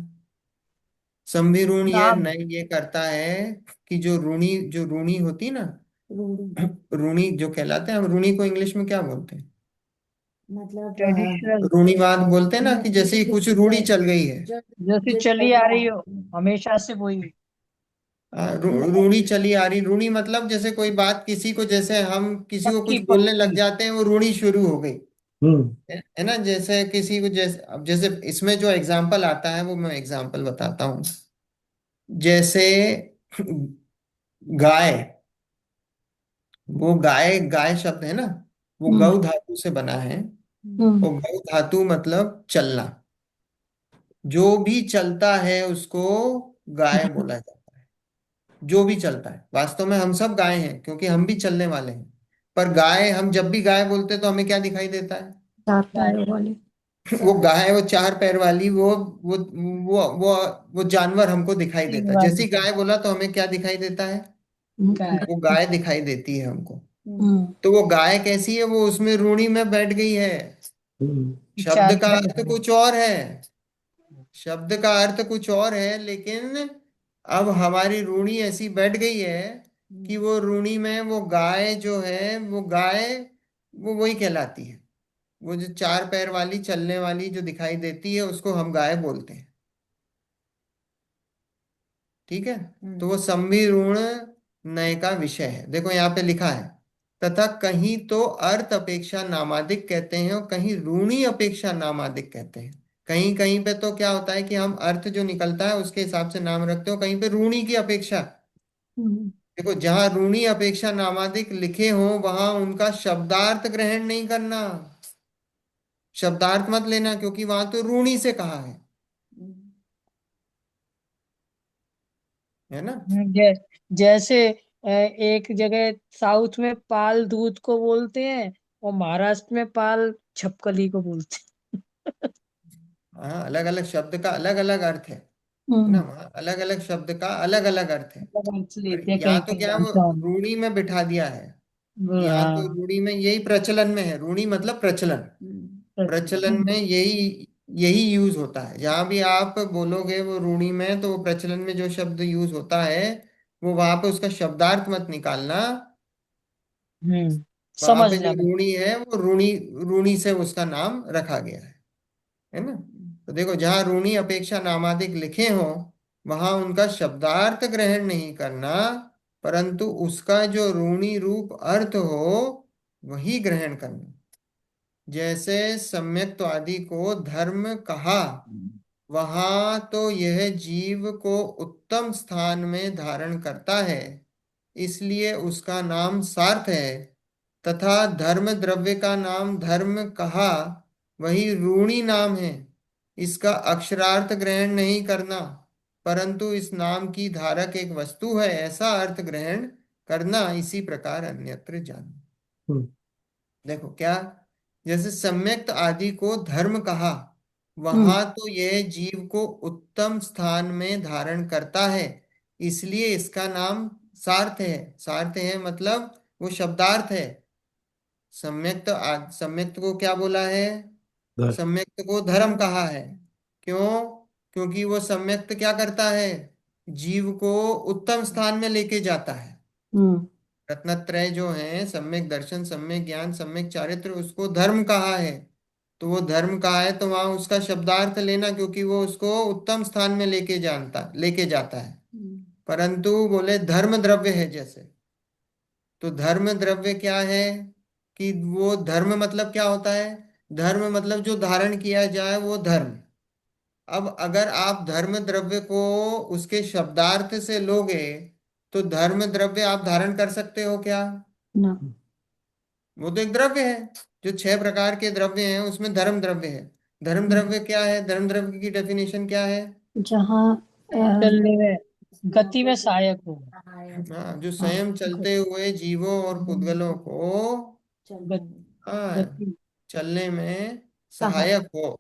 संभिरूढ़ ये नाम। नय ये करता है कि जो रूढ़ी होती है ना, रूढ़ी रूढ़ी जो कहलाते हैं, हम रूढ़ी को इंग्लिश में क्या बोलते हैं, मतलब ट्रेडिशनल। रूढ़िवाद बोलते हैं ना, कि जैसे ही कुछ रूढ़ी जो चल गई है। जो जैसी जो चली आ चली रही आ हो हमेशा से वही। रूढ़ी चली आ रही, रूढ़ी मतलब जैसे कोई बात किसी को, जैसे हम किसी को पक्की कुछ बोलने लग पक्की। जाते हैं वो रूढ़ी शुरू हो गई। हम्म है ना। जैसे किसी को, जैसे अब जैसे इसमें जो एग्जाम्पल आता है वो मैं एग्जाम्पल बताता हूँ। जैसे गाय, वो गाय, गाय शब्द है ना, वो हम्म गौ धातु से बना है। हम्म वो गौ धातु मतलब चलना, जो भी चलता है उसको गाय बोला जाता है। जो भी चलता है, वास्तव में हम सब गाय हैं क्योंकि हम भी चलने वाले हैं। पर गाय, हम जब भी गाय बोलते हैं तो हमें क्या दिखाई देता है? चार गाय पैरों वाली। वो गाय, वो चार पैर वाली, वो वो वो जानवर हमको दिखाई तीन देता है। जैसे वाली ही गाय बोला तो हमें क्या दिखाई देता है? गाय। वो गाय दिखाई देती है हमको। हम्म तो वो गाय कैसी है? वो उसमें रूढ़ी में बैठ गई है। हम्म शब्द चार का पैर अर्थ वाली। कुछ और है, शब्द का अर्थ कुछ और है, लेकिन अब हमारी रूढ़ी ऐसी बैठ गई है कि वो रूढ़ी में वो गाय जो है, वो गाय, वो वही कहलाती है। वो जो चार पैर वाली चलने वाली जो दिखाई देती है उसको हम गाय बोलते हैं। ठीक है। तो वो संविरूढ़ नय का विषय है। देखो यहाँ पे लिखा है, तथा कहीं तो अर्थ अपेक्षा नामादिक कहते हैं और कहीं रूढ़ी अपेक्षा नामादिक कहते हैं। कहीं कहीं पे तो क्या होता है कि हम अर्थ जो निकलता है उसके हिसाब से नाम रखते हो, कहीं पे रूढ़ी की अपेक्षा। हम्म देखो, जहां रूढ़ी अपेक्षा नामादिक लिखे हो वहां उनका शब्दार्थ ग्रहण नहीं करना। शब्दार्थ मत लेना, क्योंकि वहां तो रूढ़ी से कहा है ना। जैसे एक जगह साउथ में पाल दूध को बोलते हैं और महाराष्ट्र में पाल छपकली को बोलते हाँ, अलग अलग शब्द का अलग अलग अर्थ है ना। हम्म वहाँ अलग अलग शब्द का अलग अलग अर्थ है। हैं। अलग अर्थ पर लेते हैं कहीं यहाँ तो कहीं क्या है, वो भाषाओं में। रूढ़ी में बिठा दिया है। यहाँ तो हाँ। रूढ़ी में यही प्रचलन में है। रूढ़ी मतलब प्रचलन। प्रचलन में यही यही यूज होता है। जहां भी आप बोलोगे वो रूढ़ी में, तो वो प्रचलन में जो शब्द यूज होता है वो वहां पे उसका शब्दार्थ मत निकालना। वहां पे जो समझना मैं। रूढ़ी है वो रूढ़ी, रूढ़ी से उसका नाम रखा गया है ना। तो देखो, जहां रूढ़ी अपेक्षा नामादिक लिखे हो वहां उनका शब्दार्थ ग्रहण नहीं करना, परंतु उसका जो रूढ़ी रूप अर्थ हो वही ग्रहण करना। जैसे सम्यक्त आदि को धर्म कहा, वहां तो यह जीव को उत्तम स्थान में धारण करता है, इसलिए उसका नाम सार्थ है। तथा धर्म द्रव्य का नाम धर्म कहा, वही रूणी नाम है, इसका अक्षरार्थ ग्रहण नहीं करना, परंतु इस नाम की धारक एक वस्तु है ऐसा अर्थ ग्रहण करना। इसी प्रकार अन्यत्र जाना। हम्म देखो क्या, जैसे सम्यक्त आदि को धर्म कहा, हम्म वहां तो यह जीव को उत्तम स्थान में धारण करता है, इसलिए इसका नाम सार्थ है। सार्थ है मतलब वो शब्दार्थ है। सम्यक्त को क्या बोला है? धर सम्यक्त को धर्म कहा है। क्यों? क्योंकि वो सम्यक्त क्या करता है? जीव को उत्तम स्थान में लेके जाता है। हम्म रत्नत्रय जो है, सम्यक दर्शन, सम्यक ज्ञान, सम्यक चारित्र, उसको धर्म कहा है। तो वो धर्म कहा है तो वहां उसका शब्दार्थ लेना, क्योंकि वो उसको उत्तम स्थान में लेके जाता है। परंतु बोले धर्म द्रव्य है जैसे, तो धर्म द्रव्य क्या है? कि वो धर्म मतलब क्या होता है? धर्म मतलब जो धारण किया जाए वो धर्म। अब अगर आप धर्म द्रव्य को उसके शब्दार्थ से लोगे तो धर्म द्रव्य आप धारण कर सकते हो क्या? ना। वो तो एक द्रव्य है। जो छह प्रकार के द्रव्य हैं उसमें धर्म द्रव्य है। धर्म द्रव्य क्या है? धर्म द्रव्य की डेफिनेशन क्या है? जहाँ चलने में, गति में सहायक हो। हाँ, जो हाँ स्वयं चलते हुए जीवों और पुद्गलों को, गति। हाँ, गति। चलने में कहा। सहायक हो,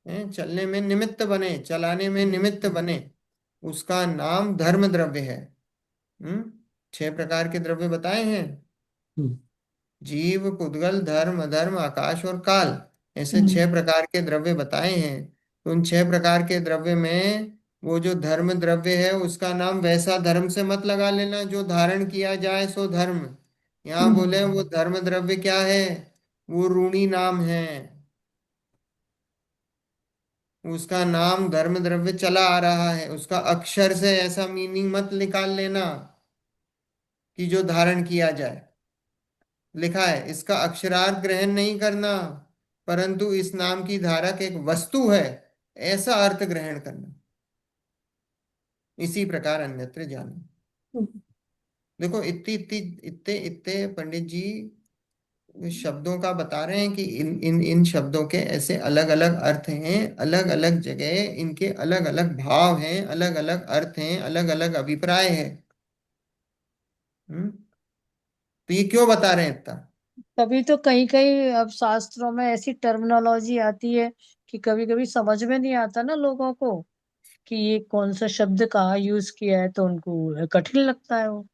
चलने में निमित्त बने, चलाने में निमित्त बने, उसका नाम धर्म द्रव्य है। छह प्रकार के द्रव्य बताए हैं। हम्म जीव, पुद्गल, धर्म, अधर्म, आकाश और काल, ऐसे हम्म छह प्रकार के द्रव्य बताए हैं। तो उन छह प्रकार के द्रव्य में वो जो धर्म द्रव्य है उसका नाम वैसा धर्म से मत लगा लेना जो धारण किया जाए सो धर्म। यहाँ हम्म बोले वो धर्म द्रव्य क्या है? वो रूणी नाम है। उसका नाम धर्म द्रव्य चला आ रहा है। उसका अक्षर से ऐसा मीनिंग मत निकाल लेना कि जो धारण किया जाए। लिखा है, इसका अक्षरार्थ ग्रहण नहीं करना। परंतु इस नाम की धारक एक वस्तु है, ऐसा अर्थ ग्रहण करना। इसी प्रकार अन्यत्र जाना। देखो इतनी इतनी इतने इतने पंडित जी शब्दों का बता रहे हैं कि इन इन इन शब्दों के ऐसे अलग अलग अर्थ हैं, अलग अलग जगह इनके अलग अलग भाव हैं, अलग अलग अर्थ हैं, अलग अलग अभिप्राय है। हम्म। तो ये क्यों बता रहे हैं इतना? तभी तो कहीं कहीं अब शास्त्रों में ऐसी टर्मिनोलॉजी आती है कि कभी कभी समझ में नहीं आता ना लोगों को कि ये कौन सा शब्द कहाँ यूज किया है, तो उनको कठिन लगता है वो।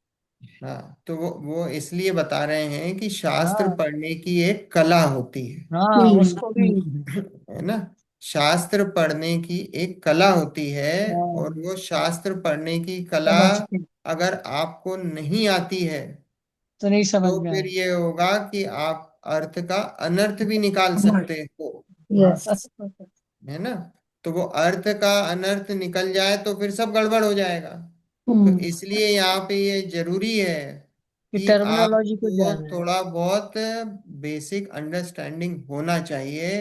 हाँ, तो वो इसलिए बता रहे हैं कि शास्त्र हाँ पढ़ने की एक कला होती है। हाँ, उसको भी। है ना? शास्त्र पढ़ने की एक कला होती है। और हाँ, वो शास्त्र पढ़ने की कला समझते अगर आपको नहीं आती है तो नहीं समझ तो में फिर आए। ये होगा कि आप अर्थ का अनर्थ भी निकाल सकते हो। यस। है ना? तो वो अर्थ का अनर्थ निकल जाए तो फिर सब गड़बड़ हो जाएगा। तो हम्म। इसलिए यहाँ पे ये जरूरी है कि कि टर्मिनोलॉजी को आपको जाना है। थोड़ा बहुत बेसिक अंडरस्टैंडिंग होना चाहिए।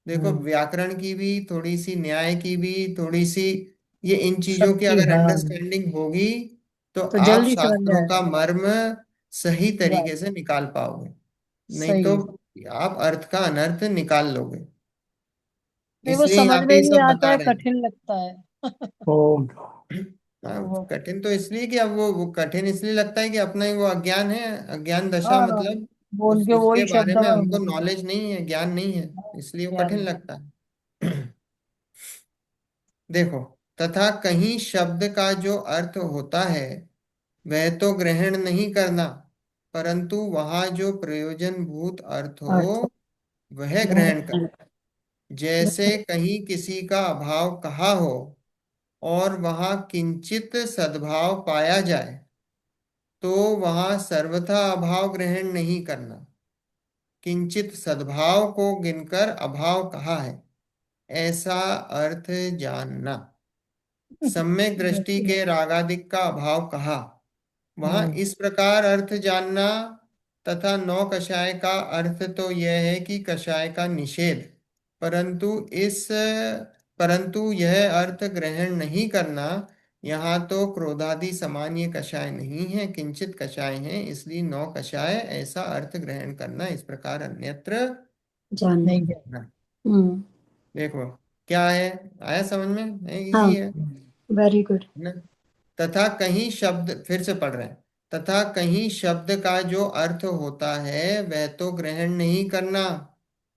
देखो हम्म। व्याकरण की भी थोड़ी सी, न्याय की भी थोड़ी सी, ये इन चीजों की सबकी, अगर हाँ, अंडरस्टैंडिंग होगी तो तो आप जल्दी समझ में शास्त्रों आए। का मर्म सही बात तरीके से निकाल पाओगे। नहीं तो सही। आप अर्थ का अनर्थ निकाल लोगे। नहीं, वो इसलिए समझ यहाँ में पे ही ये नहीं सब आता बता है, रहे हैं। कठिन लगता है। Oh, हाँ, वो कठिन तो इसलिए कि अब वो कठिन इसलिए लगता है कि अपना ही वो अज्ञान है, अज्ञान दशा हाँ, मतलब वो उनके उसके वही बारे शब्द में हमको में नॉलेज नहीं है, ज्ञान नहीं है, इसलिए वो ज्ञान कठिन नहीं। लगता है। देखो, तथा कहीं शब्द का जो अर्थ होता है वह तो ग्रहण नहीं करना, परंतु वहां जो प्रयोजन भूत अर्थ हो अर्थ वह ग्रहण कर। जैसे कहीं किसी का अभाव कहा हो और वहां किंचित सद्भाव पाया जाए तो वहां सर्वथा अभाव ग्रहण नहीं करना। किंचित सद्भाव को गिनकर अभाव कहा है, ऐसा अर्थ जानना। सम्यक दृष्टि के रागादिक का अभाव कहा, वहां हम्म। इस प्रकार अर्थ जानना। तथा नौ कषाय का अर्थ तो यह है कि कषाय का निषेध, परंतु इस परंतु यह अर्थ ग्रहण नहीं करना। यहाँ तो क्रोधादि समान ये कषाय नहीं है, किंचित कषाय है, इसलिए नौ कषाय ऐसा अर्थ ग्रहण करना, इस प्रकार अन्यत्र जानना। नहीं क्या। ना। हम्म। देखो क्या है, आया समझ में? हाँ। इजी है वेरी गुड। ना? तथा कहीं शब्द, फिर से पढ़ रहे हैं, तथा कहीं शब्द का जो अर्थ होता है वह तो ग्रहण नहीं करना,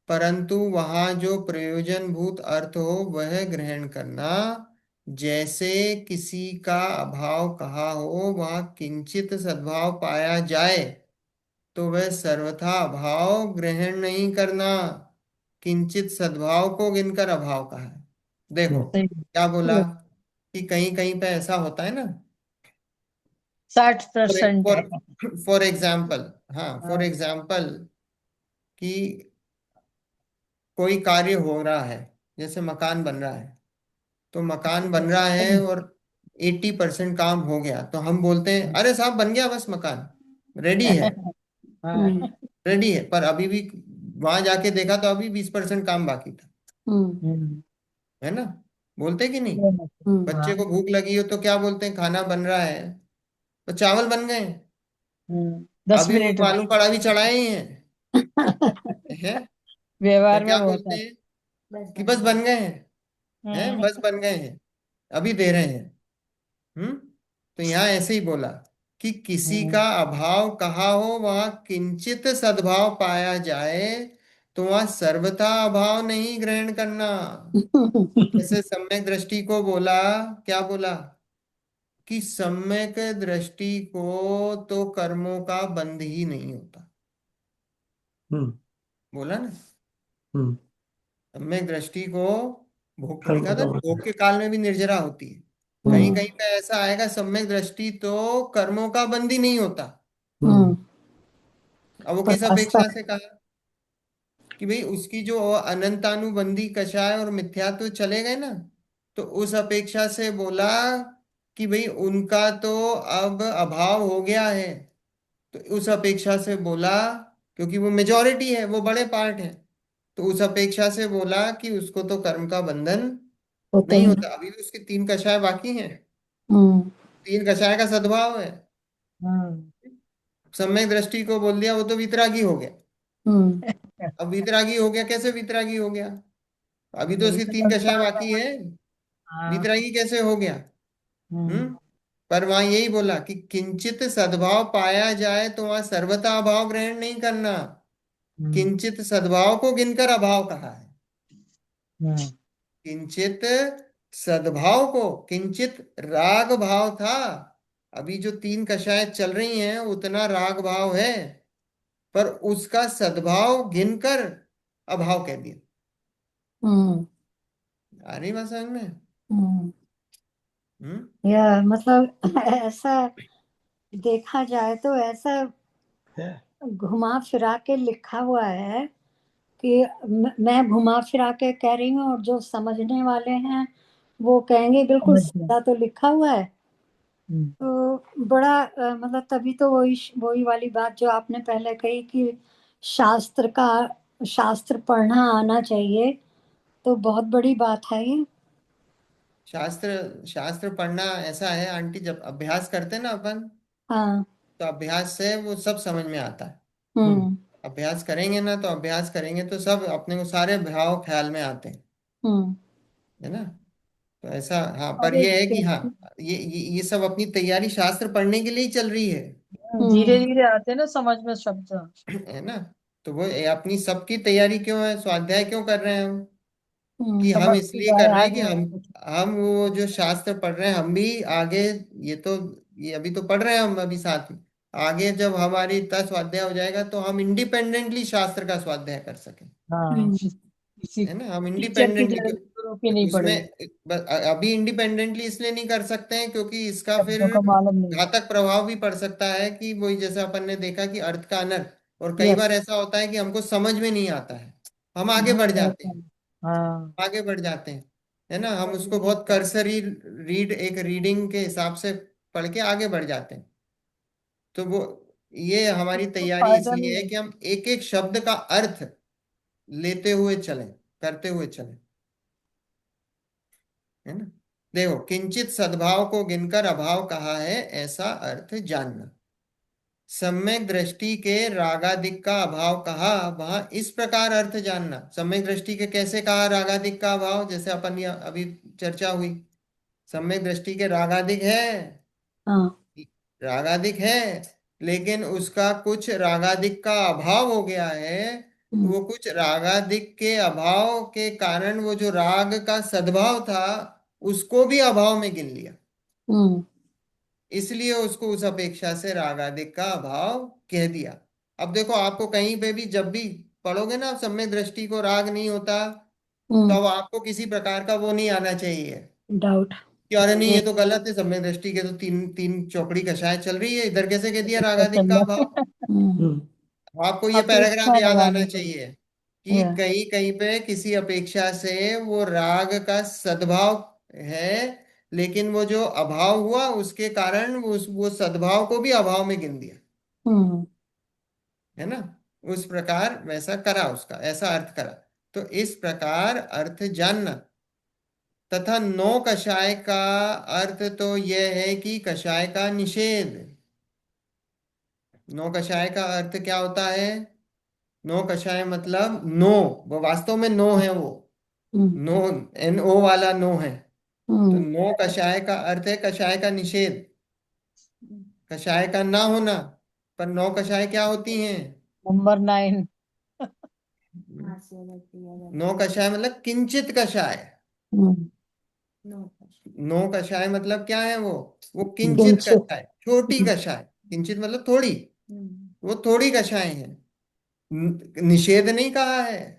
परंतु वहां जो प्रयोजन भूत अर्थ हो वह ग्रहण करना। जैसे किसी का अभाव कहा हो वहां किंचित सद्भाव पाया जाए तो वह सर्वथा अभाव ग्रहण नहीं करना। किंचित सद्भाव को गिनकर अभाव कहा है। देखो hmm. सही। क्या बोला कि कहीं कहीं पे ऐसा होता है ना। 60% फॉर है। फॉर एग्जाम्पल, हाँ फॉर हाँ। एग्जाम्पल कि कोई कार्य हो रहा है, जैसे मकान बन रहा है, तो मकान बन रहा है और 80% काम हो गया तो हम बोलते हैं अरे साहब बन गया बस मकान, रेडी है। हम्म। हाँ। रेडी है, पर अभी भी वहां जाके देखा तो अभी 20% काम बाकी था। हम्म। हम्म। है ना? बोलते कि नहीं? हम्म। बच्चे को भूख लगी हो तो क्या बोलते हैं, खाना बन रहा है, तो चावल बन गए हैं, 10 अभी वो मिनट में। आलू कड़ा भी चढ़ाए ही हैं। हैं? तो व्यवहार में क्या बहुत बोलते आता। हैं बस कि बन बस गया। बन गए हैं। हैं? हम्म। बस बन गए हैं, अभी दे रहे हैं। हम्म। तो यहाँ ऐसे ही बोला कि किसी का हम्म। अभाव कहा हो वहां किंचित सद्भाव पाया जाए तो वहां सर्वथा अभाव नहीं ग्रहण करना। जैसे सम्यक दृष्टि को बोला, क्या बोला कि सम्यक दृष्टि को तो कर्मों का बंध ही नहीं होता। Hmm. बोला ना? Hmm. सम्यक दृष्टि को भोग कर्म लिखा था, का बंधन। भोग के काल में भी निर्जरा होती है। कहीं हम्म। कहीं पे ऐसा आएगा सम्यक दृष्टि तो कर्मों का बंध ही नहीं होता। हम्म। अब वो पर किस वास्तव अपेक्षा से कहा कि भाई उसकी जो अनंतानुबंधी कषाय और मिथ्यात्व चले गए ना, तो उस अपेक्षा से बोला कि भाई उनका तो अब अभाव हो गया है। तो उस अपेक्षा से बोला क्योंकि वो मेजॉरिटी है, वो बड़े पार्ट है, तो उस अपेक्षा से बोला कि उसको तो कर्म का बंधन होता नहीं ही होता, नहीं। अभी भी उसके तीन कषाय बाकी हैं। हम्म। तीन कषाय का सद्भाव है। हम्म। सम्यक दृष्टि को बोल दिया, वो तो वितरागी हो गया। हम्म। अब वितरागी हो गया, कैसे वितरागी हो गया? अभी तो वही उसकी तो तीन कक्षाएं संसार बाकी है। में। हाँ। वितरागी कैसे हो गया? हम्म। हम्म। पर वहां यही बोला कि किंचित सद्भाव पाया जाए तो वहां सर्वथा अभाव ग्रहण नहीं करना। हम्म। किंचित सद्भाव को गिनकर अभाव कहा है। हम्म। किंचित सद्भाव को, किंचित राग भाव था, अभी जो तीन कक्षाएं चल रही हैं उतना राग भाव है, पर उसका सद्भाव गिनकर अभाव कह दिया। हम्म। आ रही बात समझ में? हम्म। हम्म। या मतलब ऐसा देखा जाए तो ऐसा घुमा फिरा के लिखा हुआ है कि मैं घुमा फिरा के कह रही हूँ, और जो समझने वाले हैं वो कहेंगे बिल्कुल समझ गया। सीधा तो लिखा हुआ है। हम्म। तो बड़ा मतलब तभी तो वही वाली बात जो आपने पहले कही कि शास्त्र का शास्त्र पढ़ना आना चाहिए, तो बहुत बड़ी बात है ये। शास्त्र शास्त्र पढ़ना ऐसा है आंटी, जब अभ्यास करते हैं ना अपन, हाँ। तो अभ्यास से वो सब समझ में आता है। हम्म। हम्म। अभ्यास करेंगे ना, तो अभ्यास करेंगे तो सब अपने को सारे भाव ख्याल में आते हैं। हम्म। है ना? तो ऐसा, हाँ, पर अरे ये है कि हाँ, कैसे ये सब अपनी तैयारी शास्त्र पढ़ने के लिए ही चल रही है। धीरे हम्म। धीरे आते हैं ना समझ में शब्द। है ना? तो वो अपनी सबकी तैयारी क्यों है, स्वाध्याय क्यों कर रहे हैं हम? कि हम समझते इसलिए जाए कर रहे हैं कि आगे। हम वो जो शास्त्र पढ़ रहे हैं हम भी आगे, ये तो, ये अभी तो पढ़ रहे हैं हम अभी साथ में, आगे जब हमारी इतना स्वाध्याय हो जाएगा तो हम इंडिपेंडेंटली शास्त्र का स्वाध्याय कर सकें। हाँ, हम्म। किसी है ना? हम टीचर की इंडिपेंडेंटली, जरूरत की नहीं उसमें पड़ेगी। अभी इंडिपेंडेंटली इसलिए नहीं कर सकते हैं क्योंकि इसका फिर शब्दों का मालूम नहीं। घातक प्रभाव भी पड़ सकता है, कि वही जैसा अपन ने देखा कि अर्थ का अनर्थ, और कई यस। बार ऐसा होता है कि हमको समझ में नहीं आता है, हम आगे बढ़ जाते हैं। हाँ। आगे बढ़ जाते हैं। है ना? हम उसको बहुत कर्सरी एक रीडिंग के हिसाब से पढ़ के आगे बढ़ जाते हैं। तो वो, ये हमारी तो तैयारी फायदा इसलिए नहीं है है। कि हम एक एक शब्द का अर्थ लेते हुए चलें, करते हुए चलें। है ना? देखो, किंचित सद्भाव को गिनकर अभाव कहा है, ऐसा अर्थ जानना। सम्यक दृष्टि के रागादिक का अभाव कहा, वहां इस प्रकार अर्थ जानना। सम्यक दृष्टि के कैसे कहा रागादिक का अभाव? जैसे अपन ये अभी चर्चा हुई, सम्यक दृष्टि के रागादिक है, हाँ। रागादिक है, लेकिन उसका कुछ रागादिक का अभाव हो गया है। हम्म। वो कुछ रागादिक के अभाव के कारण वो जो राग का सद्भाव था उसको भी अभाव में गिन लिया, हम्म। इसलिए उसको उस अपेक्षा से रागादिक का अभाव कह दिया। अब देखो, आपको कहीं पे भी जब भी पढ़ोगे ना सम्यक दृष्टि को राग नहीं होता, तो हम्म। अब आपको किसी प्रकार का वो नहीं आना चाहिए डाउट। कि अरे नहीं, ये तो गलत है, सम्यक दृष्टि के तो तीन तीन चौकड़ी कषाय चल रही है, इधर कैसे कह दिया पता रागादिक चल का रहा अभाव? है। हम्म। हम्म। आपको ये पैराग्राफ अपेक्षा याद आना लगानी पड़ी। चाहिए कि या। कहीं कहीं पे किसी अपेक्षा से वो राग का सद्भाव है, लेकिन वो जो अभाव हुआ उसके कारण वो सद्भाव को भी अभाव में गिन दिया। हम्म। है ना? उस प्रकार वैसा करा, उसका ऐसा अर्थ करा। तो इस प्रकार अर्थ जानना। तथा नौ कषाय का अर्थ तो यह है कि कषाय का निषेध। नौ कषाय का अर्थ क्या होता है? नो कषाय मतलब नो, वो वास्तव में नो है वो, हम्म। नो, NO वाला नो है। तो हम्म। नो कषाय का अर्थ है कषाय का निषेध, कषाय का ना होना। पर नौ कषाय क्या होती हैं? नंबर 9। हाँ से अलग दिया नौ जाता कषाय मतलब किंचित कषाय। हम्म। नो। नौ कषाय मतलब क्या है? वो किंचित किंचित। कषाय, छोटी हम्म। कषाय। किंचित मतलब थोड़ी, हम्म। वो थोड़ी कषाय है। निषेध नहीं कहा है।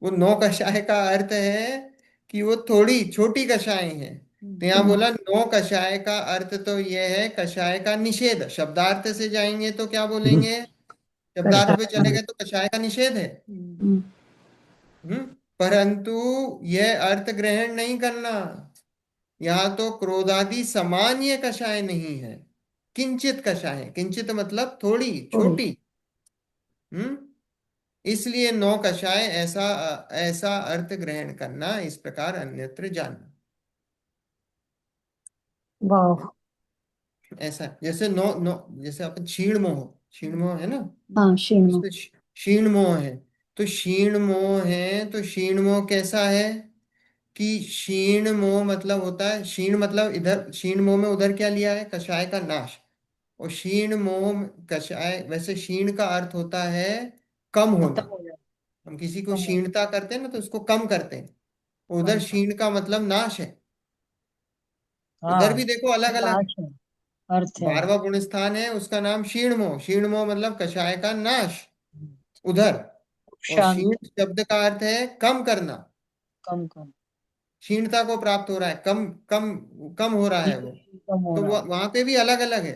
वो नौ कषाय का अर्थ है कि वो थोड़ी छोटी कषाय हैं। तो यहाँ हम्म। बोला नौ कषाय का अर्थ तो यह है कषाय का निषेध। शब्दार्थ से जाएंगे तो क्या हम्म। बोलेंगे? शब्दार्थ पे कषाय। चले गए तो कषाय का निषेध है। हम्म। हम्म। परंतु यह अर्थ ग्रहण नहीं करना। यहाँ तो क्रोधादि सामान्य कषाय नहीं है, किंचित कषाय है। किंचित मतलब थोड़ी, थोड़ी। छोटी। हम्म। इसलिए नौ कषाय ऐसा ऐसा अर्थ ग्रहण करना, इस प्रकार अन्यत्र जानना। वाह। ऐसा जैसे नौ नौ, जैसे अपन क्षीण मोह, क्षीण मोह है ना, हाँ, शीर्णो। उसमें क्षीण मोह है। तो क्षीण मोह है, तो क्षीण मोह कैसा है कि क्षीण मोह मतलब होता है, क्षीण मतलब इधर क्षीण मोह में उधर क्या लिया है, कषाय का नाश। और क्षीण मोह कषाय, वैसे क्षीण का अर्थ होता है कम खत्म होना। हो जाए। हम किसी को खत्म हो क्षीणता करते हैं ना, तो उसको कम करते हैं। उधर कम कम। क्षीण का मतलब नाश है। उधर हाँ, भी देखो अलग अलग। नाश है, अर्थ है। 12वां स्थान है, उसका नाम क्षीण मोह, क्षीण मोह मतलब कषाय का नाश उधर। और क्षीण शांत। शब्द का अर्थ है कम करना। कम कम। क्षीणता को प्राप्त हो रहा है, कम कम, कम हो रहा है वो। कम हो तो रहा है। वहां पे भी अलग अलग है।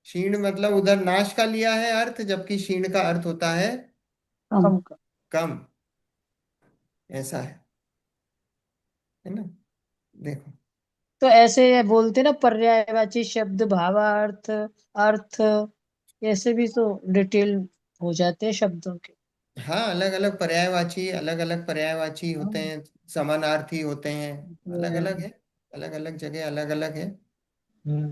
क्षीण मतलब उधर नाश का लिया है अर्थ, जबकि क्षीण का अर्थ होता है कम। कम कम। कम। ऐसा है ना। देखो। तो ऐसे बोलते ना, पर्यायवाची शब्द, भावार्थ, अर्थ, ऐसे भी तो डिटेल हो जाते हैं शब्दों के। हाँ, अलग अलग पर्यायवाची होते हाँ। हैं, समानार्थी होते हैं। अलग अलग तो, है, अलग अलग जगह अलग अलग है। हम्म,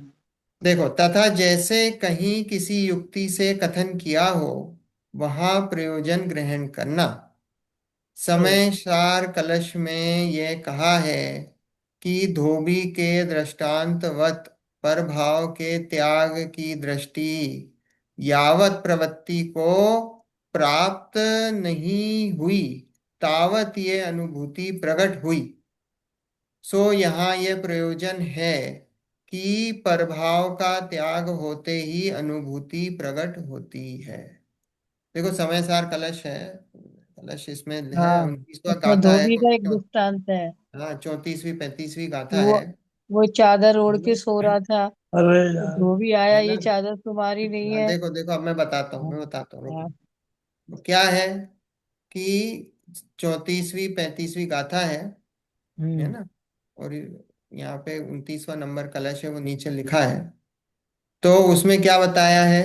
देखो, तथा जैसे कहीं किसी युक्ति से कथन किया हो, वहां प्रयोजन ग्रहण करना। तो समय सार कलश में यह कहा है कि धोबी के दृष्टांतवत परभाव के त्याग की दृष्टि यावत प्रवृत्ति को प्राप्त नहीं हुई, तावत ये अनुभूति प्रकट हुई। सो यहाँ यह प्रयोजन है कि परभाव का त्याग होते ही अनुभूति प्रकट होती है। देखो, समय सार कलश है, कलश इसमें है, हाँ, 29वां उसमें गाथा है, धोबी का एक दृष्टांत है। हाँ, 34वीं 35वीं गाथा वो है। वो चादर ओढ़ के सो रहा था, अरे तो यार। धोबी आया, है ना। ये चादर तुम्हारी नहीं हाँ, है। देखो देखो, अब मैं बताता हूँ, हाँ, मैं बताता हूँ, हाँ, रुको। तो क्या है कि 34वीं 35वीं गाथा है हम्म। ना। और यहाँ पे 29वां नंबर कलश है, वो नीचे लिखा है। तो उसमें क्या बताया है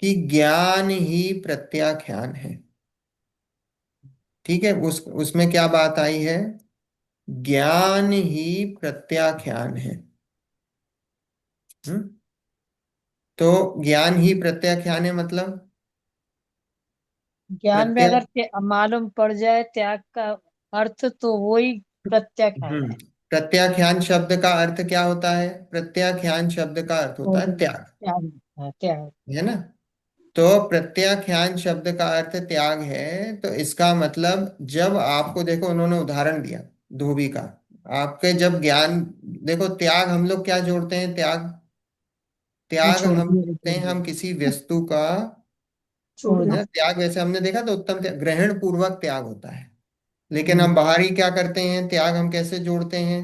कि ज्ञान ही प्रत्याख्यान है। ठीक है, उसमें क्या बात आई है, ज्ञान ही प्रत्याख्यान है। हम्म। तो ज्ञान ही प्रत्याख्यान है मतलब ज्ञान में प्रत्या अगर मालूम पड़ जाए त्याग का अर्थ, तो वो ही प्रत्याख्यान हम्म है। प्रत्याख्यान शब्द का अर्थ क्या होता है, प्रत्याख्यान शब्द का अर्थ वो होता है त्याग। त्याग, हाँ, त्याग। है ना। तो प्रत्याख्यान शब्द का अर्थ त्याग है। तो इसका मतलब, जब आपको देखो उन्होंने उदाहरण दिया धोबी का, आपके जब ज्ञान, देखो त्याग हम लोग क्या जोड़ते हैं, त्याग, वो त्याग छोड़ हम दिए, वो जोड़ते छोड़ हैं, हम दिए, किसी वस्तु का, है छोड़ना। ना, त्याग वैसे हमने देखा तो उत्तम त्याग, ग्रहण पूर्वक त्याग होता है। लेकिन हम हम्म। बाहरी क्या करते हैं, त्याग हम कैसे जोड़ते हैं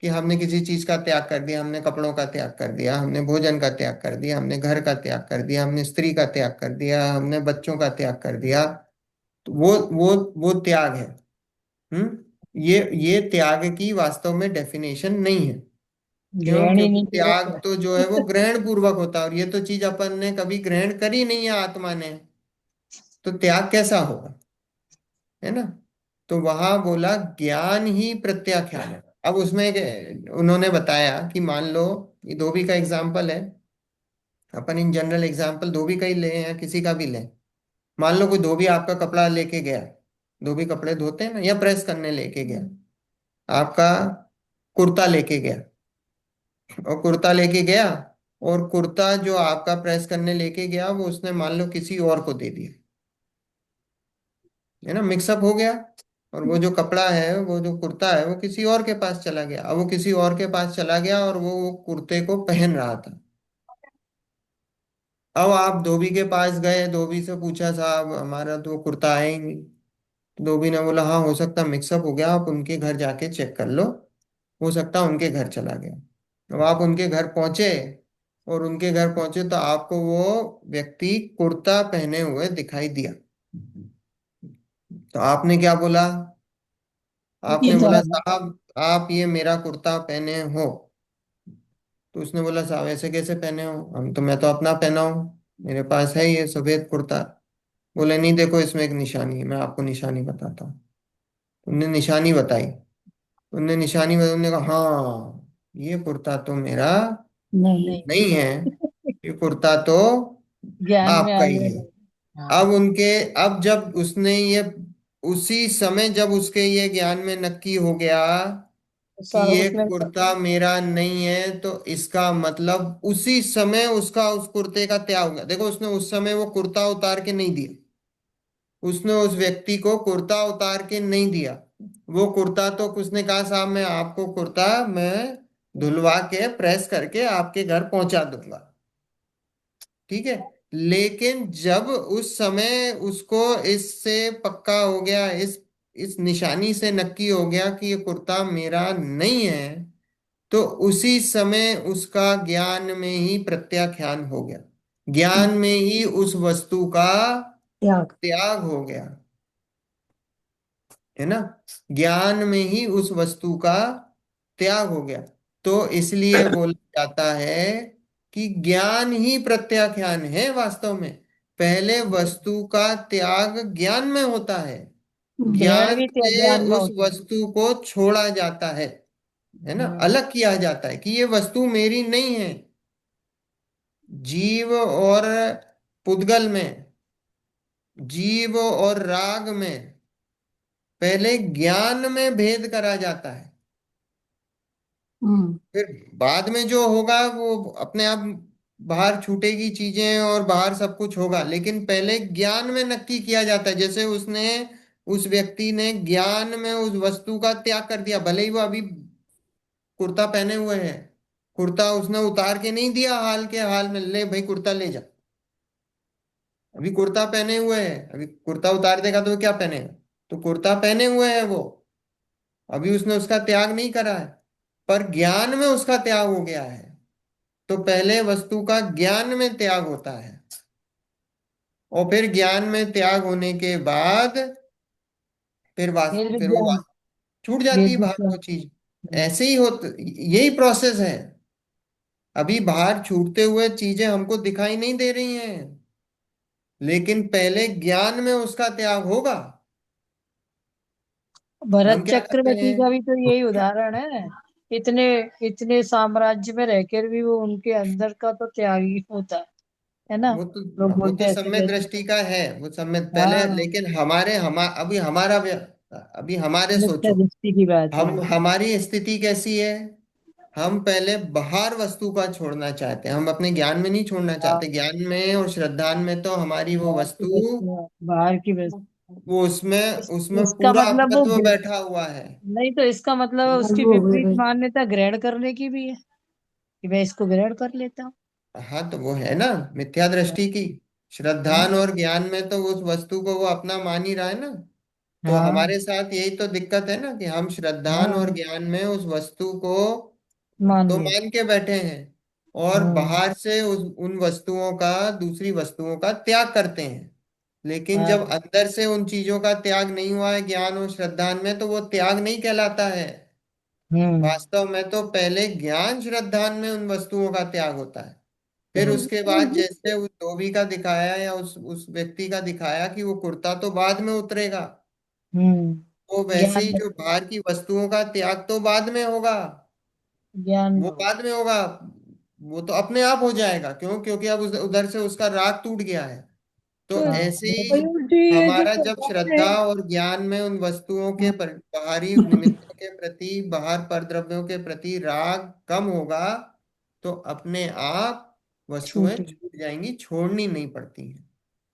कि हमने किसी चीज का त्याग कर दिया, हमने कपड़ों का त्याग कर दिया, हमने भोजन का त्याग कर दिया, हमने घर का त्याग कर दिया, हमने स्त्री का त्याग कर दिया, हमने बच्चों का त्याग कर दिया। तो वो त्याग है। ये त्याग की वास्तव में डेफिनेशन नहीं है। क्यों? ग्रहण ही क्योंकि नहीं किया त्याग तो। तो जो है वो ग्रहण पूर्वक होता है, और ये तो चीज अपन ने कभी ग्रहण करी नहीं है आत्मा ने। तो त्याग कैसा होगा, है ना। तो वहां बोला ज्ञान ही प्रत्याख्यान है। अब उसमें उन्होंने बताया कि मान लो, ये धोबी का एग्जाम्पल है, अपन इन जनरल एग्जाम्पल धोबी का ही ले या किसी का भी ले। मान लो कोई धोबी आपका कपड़ा लेके गया, धोबी कपड़े धोते हैं ना, या प्रेस करने लेके गया, आपका कुर्ता लेके गया, और कुर्ता लेके गया, और कुर्ता जो आपका प्रेस करने लेके गया, वो उसने मान लो किसी और को दे दिया, है ना, मिक्सअप हो गया। और वो जो कपड़ा है, वो जो कुर्ता है, वो किसी और के पास चला गया। अब वो किसी और के पास चला गया, और वो कुर्ते को पहन रहा था। अब आप धोबी के पास गए, धोबी से पूछा, साहब हमारा तो वो कुर्ता है ही नहीं। धोबी ने बोला, हाँ हो सकता मिक्सअप हो गया, आप उनके घर जाके चेक कर लो, हो सकता उनके घर चला गया। अब आप उनके घर पहुंचे, और उनके घर पहुंचे तो आपको वो व्यक्ति कुर्ता पहने हुए दिखाई दिया। तो आपने क्या बोला, ये आपने तो बोला, है। साहब आप ये मेरा कुर्ता पहने हो। तो उसने बोला, साहब ऐसे कैसे पहने हो, मैं तो अपना पहना हूँ, मेरे पास है ये सफेद कुर्ता। बोले नहीं देखो इसमें एक निशानी है, मैं आपको निशानी बताता हूँ। उनने निशानी बताई। उनने निशानी बताई, उन्होंने कहा हाँ ये कुर्ता तो मेरा नहीं। नहीं। नहीं है, ये कुर्ता तो ज्ञान में आ आपका ही गया है। तो। हाँ। अब अब जब उसने ये, उसी समय जब उसके ये ज्ञान में नक्की हो गया तो कि सारा ये उसने। कुर्ता मेरा नहीं है, तो इसका मतलब उसी समय उसका उस कुर्ते का त्याग हो गया। देखो उसने उस समय वो कुर्ता उतार के नहीं दिया, उसने उस व्यक्ति को कुर्ता उतार के नहीं दिया। वो कुर्ता तो उसने कहा साहब मैं आपको कुर्ता मैं धुलवा के प्रेस करके आपके घर पहुंचा दूंगा, ठीक है। लेकिन जब उस समय उसको इससे पक्का हो गया, इस निशानी से नक्की हो गया कि ये कुर्ता मेरा नहीं है, तो उसी समय उसका ज्ञान में ही प्रत्याख्यान हो गया, ज्ञान में ही उस वस्तु का त्याग। त्याग हो गया, है ना। ज्ञान में ही उस वस्तु का त्याग हो गया। तो इसलिए बोला जाता है कि ज्ञान ही प्रत्याख्यान है वास्तव में। पहले वस्तु का त्याग ज्ञान में होता है, ग्रहण ज्ञान भी से ज्ञान में उस होता है। वस्तु को छोड़ा जाता है ना, हम्म। अलग किया जाता है कि ये वस्तु मेरी नहीं है। जीव और पुद्गल में, जीव और राग में पहले ज्ञान में भेद करा जाता है, हम्म। फिर बाद में जो होगा वो अपने आप बाहर छूटेगी चीजें और बाहर सब कुछ होगा, लेकिन पहले ज्ञान में नक्की किया जाता है। जैसे उसने, उस व्यक्ति ने ज्ञान में उस वस्तु का त्याग कर दिया, भले ही वो अभी कुर्ता पहने हुए है, कुर्ता उसने उतार के नहीं दिया हाल के हाल में, ले भाई कुर्ता ले जा। अभी कुर्ता पहने हुए है, अभी कुर्ता उतार देगा तो वो क्या पहनेगा, तो कुर्ता पहने हुए है वो, अभी उसने उसका त्याग नहीं करा है, पर ज्ञान में उसका त्याग हो गया है। तो पहले वस्तु का ज्ञान में त्याग होता है, और फिर ज्ञान में त्याग होने के बाद फिर फिर वो विज्ञान। छूट जाती वेद है बाहर विज्ञान। वो चीज। हम्म। ऐसे ही यही प्रोसेस है। अभी बाहर छूटते हुए चीजें हमको दिखाई नहीं दे रही हैं, लेकिन पहले ज्ञान में उसका त्याग होगा। हम भरत क्या करते चक्रवर्ती हैं, का भी तो यही उदाहरण है। इतने इतने साम्राज्य में रहकर भी वो उनके अंदर का तो त्याग ही होता है ना। लोग वो बोलते तो हैं ऐसे सम्यक कैसे। दृष्टि का है, वो सम्यक पहले, हाँ। लेकिन अभी अभी हमारे मिथ्या सोचो, दृष्टि की बात है। हम हमारी स्थिति कैसी है। हम पहले बाहर वस्तु का छोड़ना चाहते हैं, हम अपने ज्ञान में नहीं छोड़ना हाँ। चाहते। ज्ञान में और श्रद्धान में तो हमारी वो बाहर की वस्तु, वस्तु, बाहर की वस्तु। वो उसमें उसमें इसका पूरा मतलब वो अपनत्व बैठा हुआ है। नहीं, तो इसका मतलब है उसकी वो विपरीत भाई। मान्यता ग्रहण करने की भी है कि मैं इसको ग्रहण कर लेता हूँ। हाँ तो वो है ना मिथ्या दृष्टि की। श्रद्धान और ज्ञान में तो उस वस्तु को वो अपना मान ही रहा है ना। तो हाँ। हमारे साथ यही तो दिक्कत है ना कि हम श्रद्धान और हाँ। ज्ञान में उस वस्तु को मान तो लिया। मान के बैठे हैं, और हम्म। बाहर से उन वस्तुओं का, दूसरी वस्तुओं का त्याग करते हैं। लेकिन जब हाँ। अंदर से उन चीजों का त्याग नहीं हुआ है ज्ञान और श्रद्धान में, तो वो त्याग नहीं कहलाता है। हम्म। वास्तव में तो पहले ज्ञान श्रद्धान में उन वस्तुओं का त्याग होता है, फिर हम्म। उसके बाद जैसे उस धोबी का दिखाया या उस व्यक्ति का दिखाया कि वो कुर्ता तो बाद में उतरेगा, वो वैसे ज्ञान ही में। जो बाहर की वस्तुओं का त्याग तो बाद में होगा, ज्ञान में वो हो। बाद में होगा। वो तो अपने आप हो जाएगा, क्योंकि अब उधर से उसका राग टूट गया है। तो तो ऐसे ही मयूर जी, ये जो हमारा जब प्रभाव है। श्रद्धा और ज्ञान में उन वस्तुओं के बाहरी निमित्तों के प्रति, बाहर पर द्रव्यों के प्रति राग कम होगा, तो अपने आप वस्तुएं छूट। छूट जाएंगी, छोड़नी नहीं पड़ती हैं,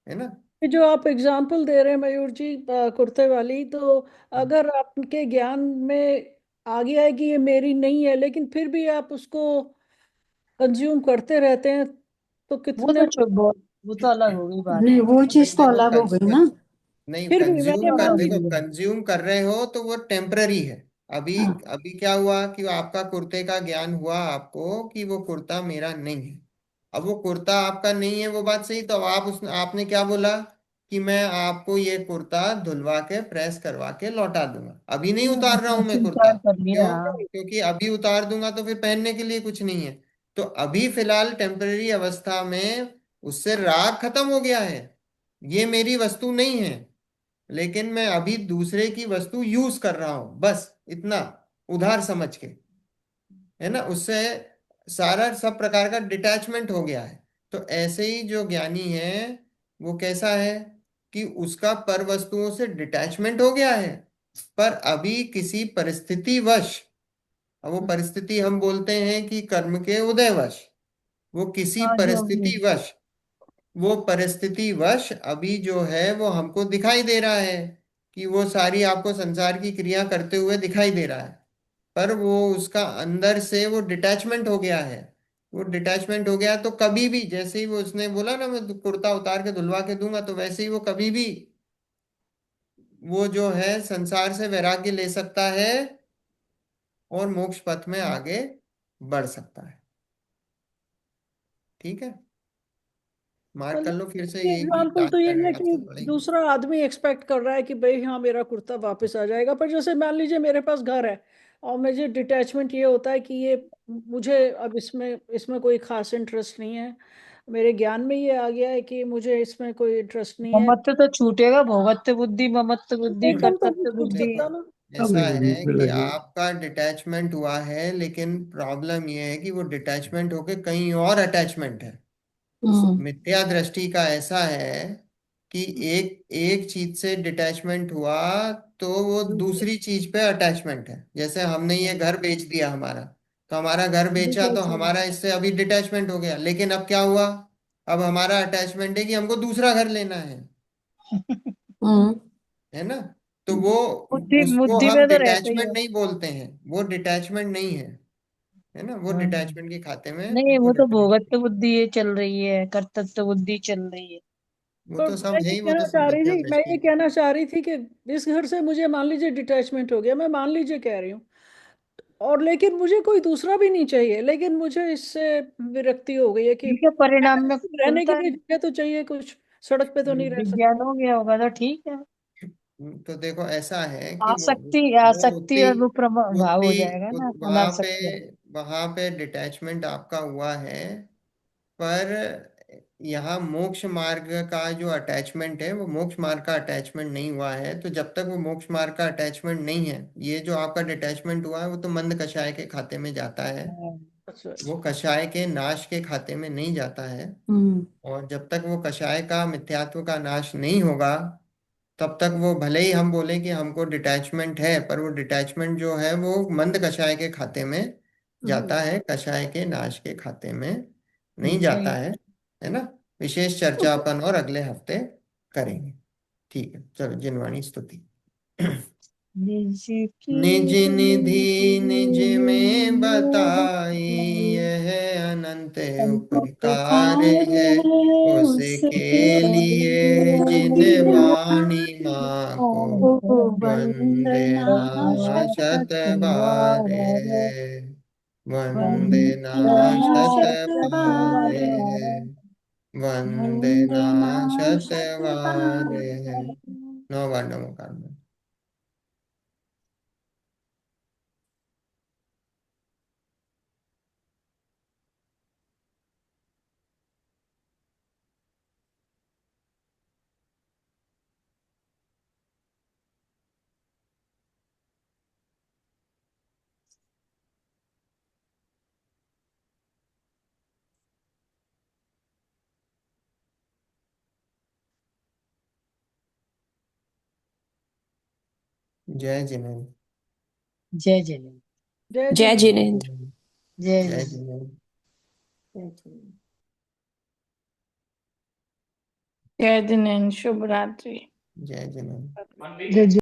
है ना। ये जो आप एग्जाम्पल दे रहे हैं मयूर जी, कुर्ते वाली, तो अगर आपके ज्ञान में आ गया है कि ये मेरी नहीं है, लेकिन फिर भी आप उसको कंज्यूम करते रहते हैं, तो वो कितने। तो वो तो अलग हो गई बात। नहीं, वो नहीं चीज तो देखो अलग हो गई ना। नहीं फिर भी कंज्यूम मैंने वो कर, अलग वही। देखो हो गई। कंज्यूम कर रहे हो तो वो टेम्पररी है। अभी हाँ। अभी क्या हुआ कि आपका कुर्ते का ज्ञान हुआ आपको कि वो कुर्ता मेरा नहीं है। अब वो कुर्ता आपका नहीं है, वो बात सही, तो अब आपने क्या बोला कि मैं आपको ये कुर्ता धुलवा के प्रेस करवा के लौटा दूंगा, अभी नहीं उतार रहा हूं मैं कुर्ता। स्वीकार कर लिया, क्यों, हाँ। क्योंकि अभी उतार दूंगा तो फिर पहनने के लिए कुछ नहीं है। तो अभी फिलहाल टेम्पररी अवस्था में उससे राग खत्म हो गया है, ये मेरी वस्तु नहीं है, लेकिन मैं अभी दूसरे की वस्तु यूज कर रहा हूं, बस इतना, उधार समझ के, है ना। उससे सारा सब प्रकार का डिटैचमेंट हो गया है। तो ऐसे ही जो ज्ञानी है वो कैसा है कि उसका पर वस्तुओं से डिटैचमेंट हो गया है, पर अभी किसी परिस्थितिवश, अब वो परिस्थिति हम बोलते हैं कि कर्म के उदयवश, वो किसी हाँ जो भी परिस्थितिवश, वो परिस्थितिवश अभी जो है वो हमको दिखाई दे रहा है कि वो सारी आपको संसार की क्रिया करते हुए दिखाई दे रहा है, पर वो उसका अंदर से वो डिटैचमेंट हो गया है। वो डिटैचमेंट हो गया तो कभी भी, जैसे ही वो उसने बोला ना मैं कुर्ता उतार के धुलवा के दूंगा, तो वैसे ही वो कभी भी वो जो है संसार से वैराग्य ले सकता है और मोक्ष पथ में आगे बढ़ सकता है। ठीक है, मार्क कर मतलब लो फिर से, एक ही एग्जाम्पल तो ये है पैराग्राफ कि से पढ़ेंगे। दूसरा आदमी एक्सपेक्ट कर रहा है कि भाई हाँ मेरा कुर्ता वापस आ जाएगा, पर जैसे मान लीजिए मेरे पास घर है और मुझे डिटैचमेंट ये होता है कि ये मुझे अब इसमें इसमें कोई खास इंटरेस्ट नहीं है। मेरे ज्ञान में ये आ गया है कि मुझे इसमें कोई इंटरेस्ट नहीं है। ममत्व तो छूटेगा, भोगत्व बुद्धि, ममत्व बुद्धि, एकदम तो नहीं कर्तव्य छूट बुद्धि। सकता ना। अब ऐसा एक बीच है में कि लगे। आपका डिटैचमेंट हुआ है, लेकिन प्रॉब्लम यह है कि वो डिटैचमेंट होके कहीं और अटैचमेंट है। मिथ्या दृष्टि का ऐसा है कि एक एक चीज से डिटैचमेंट हुआ तो वो दूसरी चीज पे अटैचमेंट है। जैसे हमने ये घर बेच दिया हमारा, तो हमारा घर बेचा तो हमारा इससे अभी डिटैचमेंट हो गया, लेकिन अब क्या हुआ, अब हमारा अटैचमेंट है कि हमको दूसरा घर लेना है ना। तो वो, बुद्धि उसको बुद्धि हम में तो रहता ही डिटैचमेंट है। नहीं बोलते हैं, वो डिटैचमेंट नहीं है ना, वो हाँ। डिटैचमेंट के खाते में नहीं वो वो तो डिटैचमेंट, भोगत्व बुद्धि ये चल रही है, कर्तव्य बुद्धि चल रही है। वो पर तो सब मैं है ये ही, वो तो कहना सब चाह रही मिथ्या थी, मैं ये दृष्टि। कहना चाह रही थी कि इस घर से मुझे मान लीजिए डिटैचमेंट हो गया, मैं मान लीजिए कह रही हूँ, और लेकिन मुझे कोई दूसरा भी नहीं चाहिए, लेकिन मुझे इससे विरक्ति हो गई है कि ठीक है, परिणाम में रहने के खुलता लिए है। जगह तो चाहिए कुछ, सड़क पे तो नहीं रह विज्ञान सकता। हो गया होगा तो ठीक है। तो देखो ऐसा है कि आसक्ति वो आसक्ति उतनी और वो भाव हो उतनी जाएगा ना, वहां पे, अनासक्ति। वहां पे डिटैचमेंट आपका हुआ है, पर यहाँ मोक्ष मार्ग का जो अटैचमेंट है वो मोक्ष मार्ग का अटैचमेंट नहीं हुआ है। तो जब तक वो मोक्ष मार्ग का अटैचमेंट नहीं है, ये जो आपका डिटैचमेंट हुआ है वो तो मंद कषाय के खाते में जाता है, हाँ, अच्छा अच्छा। वो कषाय के नाश के खाते में नहीं जाता है। और जब तक वो कषाय का मिथ्यात्व का नाश नहीं होगा, तब तक वो भले ही हम बोले कि हमको डिटैचमेंट है, पर वो डिटैचमेंट जो है वो मंद कषाय के खाते में जाता है, कषाय के नाश के खाते में नहीं जाता सही। है ना। विशेष चर्चा अपन और अगले हफ्ते करेंगे। ठीक है, चलो जिनवाणी स्तुति। निज निज की निधि निज में बताई, मोह यह अनंत उपकार उपकार है, है उसके उसके लिए जिन वाणी माँ को को वंदना वंदना शत बार सतबार है, वंदना वंदना शत बार है, सतबार वंदना वंदना शत बार है। सतबार। नौ बार नमोकार में। जय जिनेन्द्र। जय जय। जय जय जिनेन्द्र। जिनेन्द्र। जय जय जय। जिनेन्द्र। जय जिनेन्द्र। शुभ रात्रि। जय जिनेन्द्र। जय जय।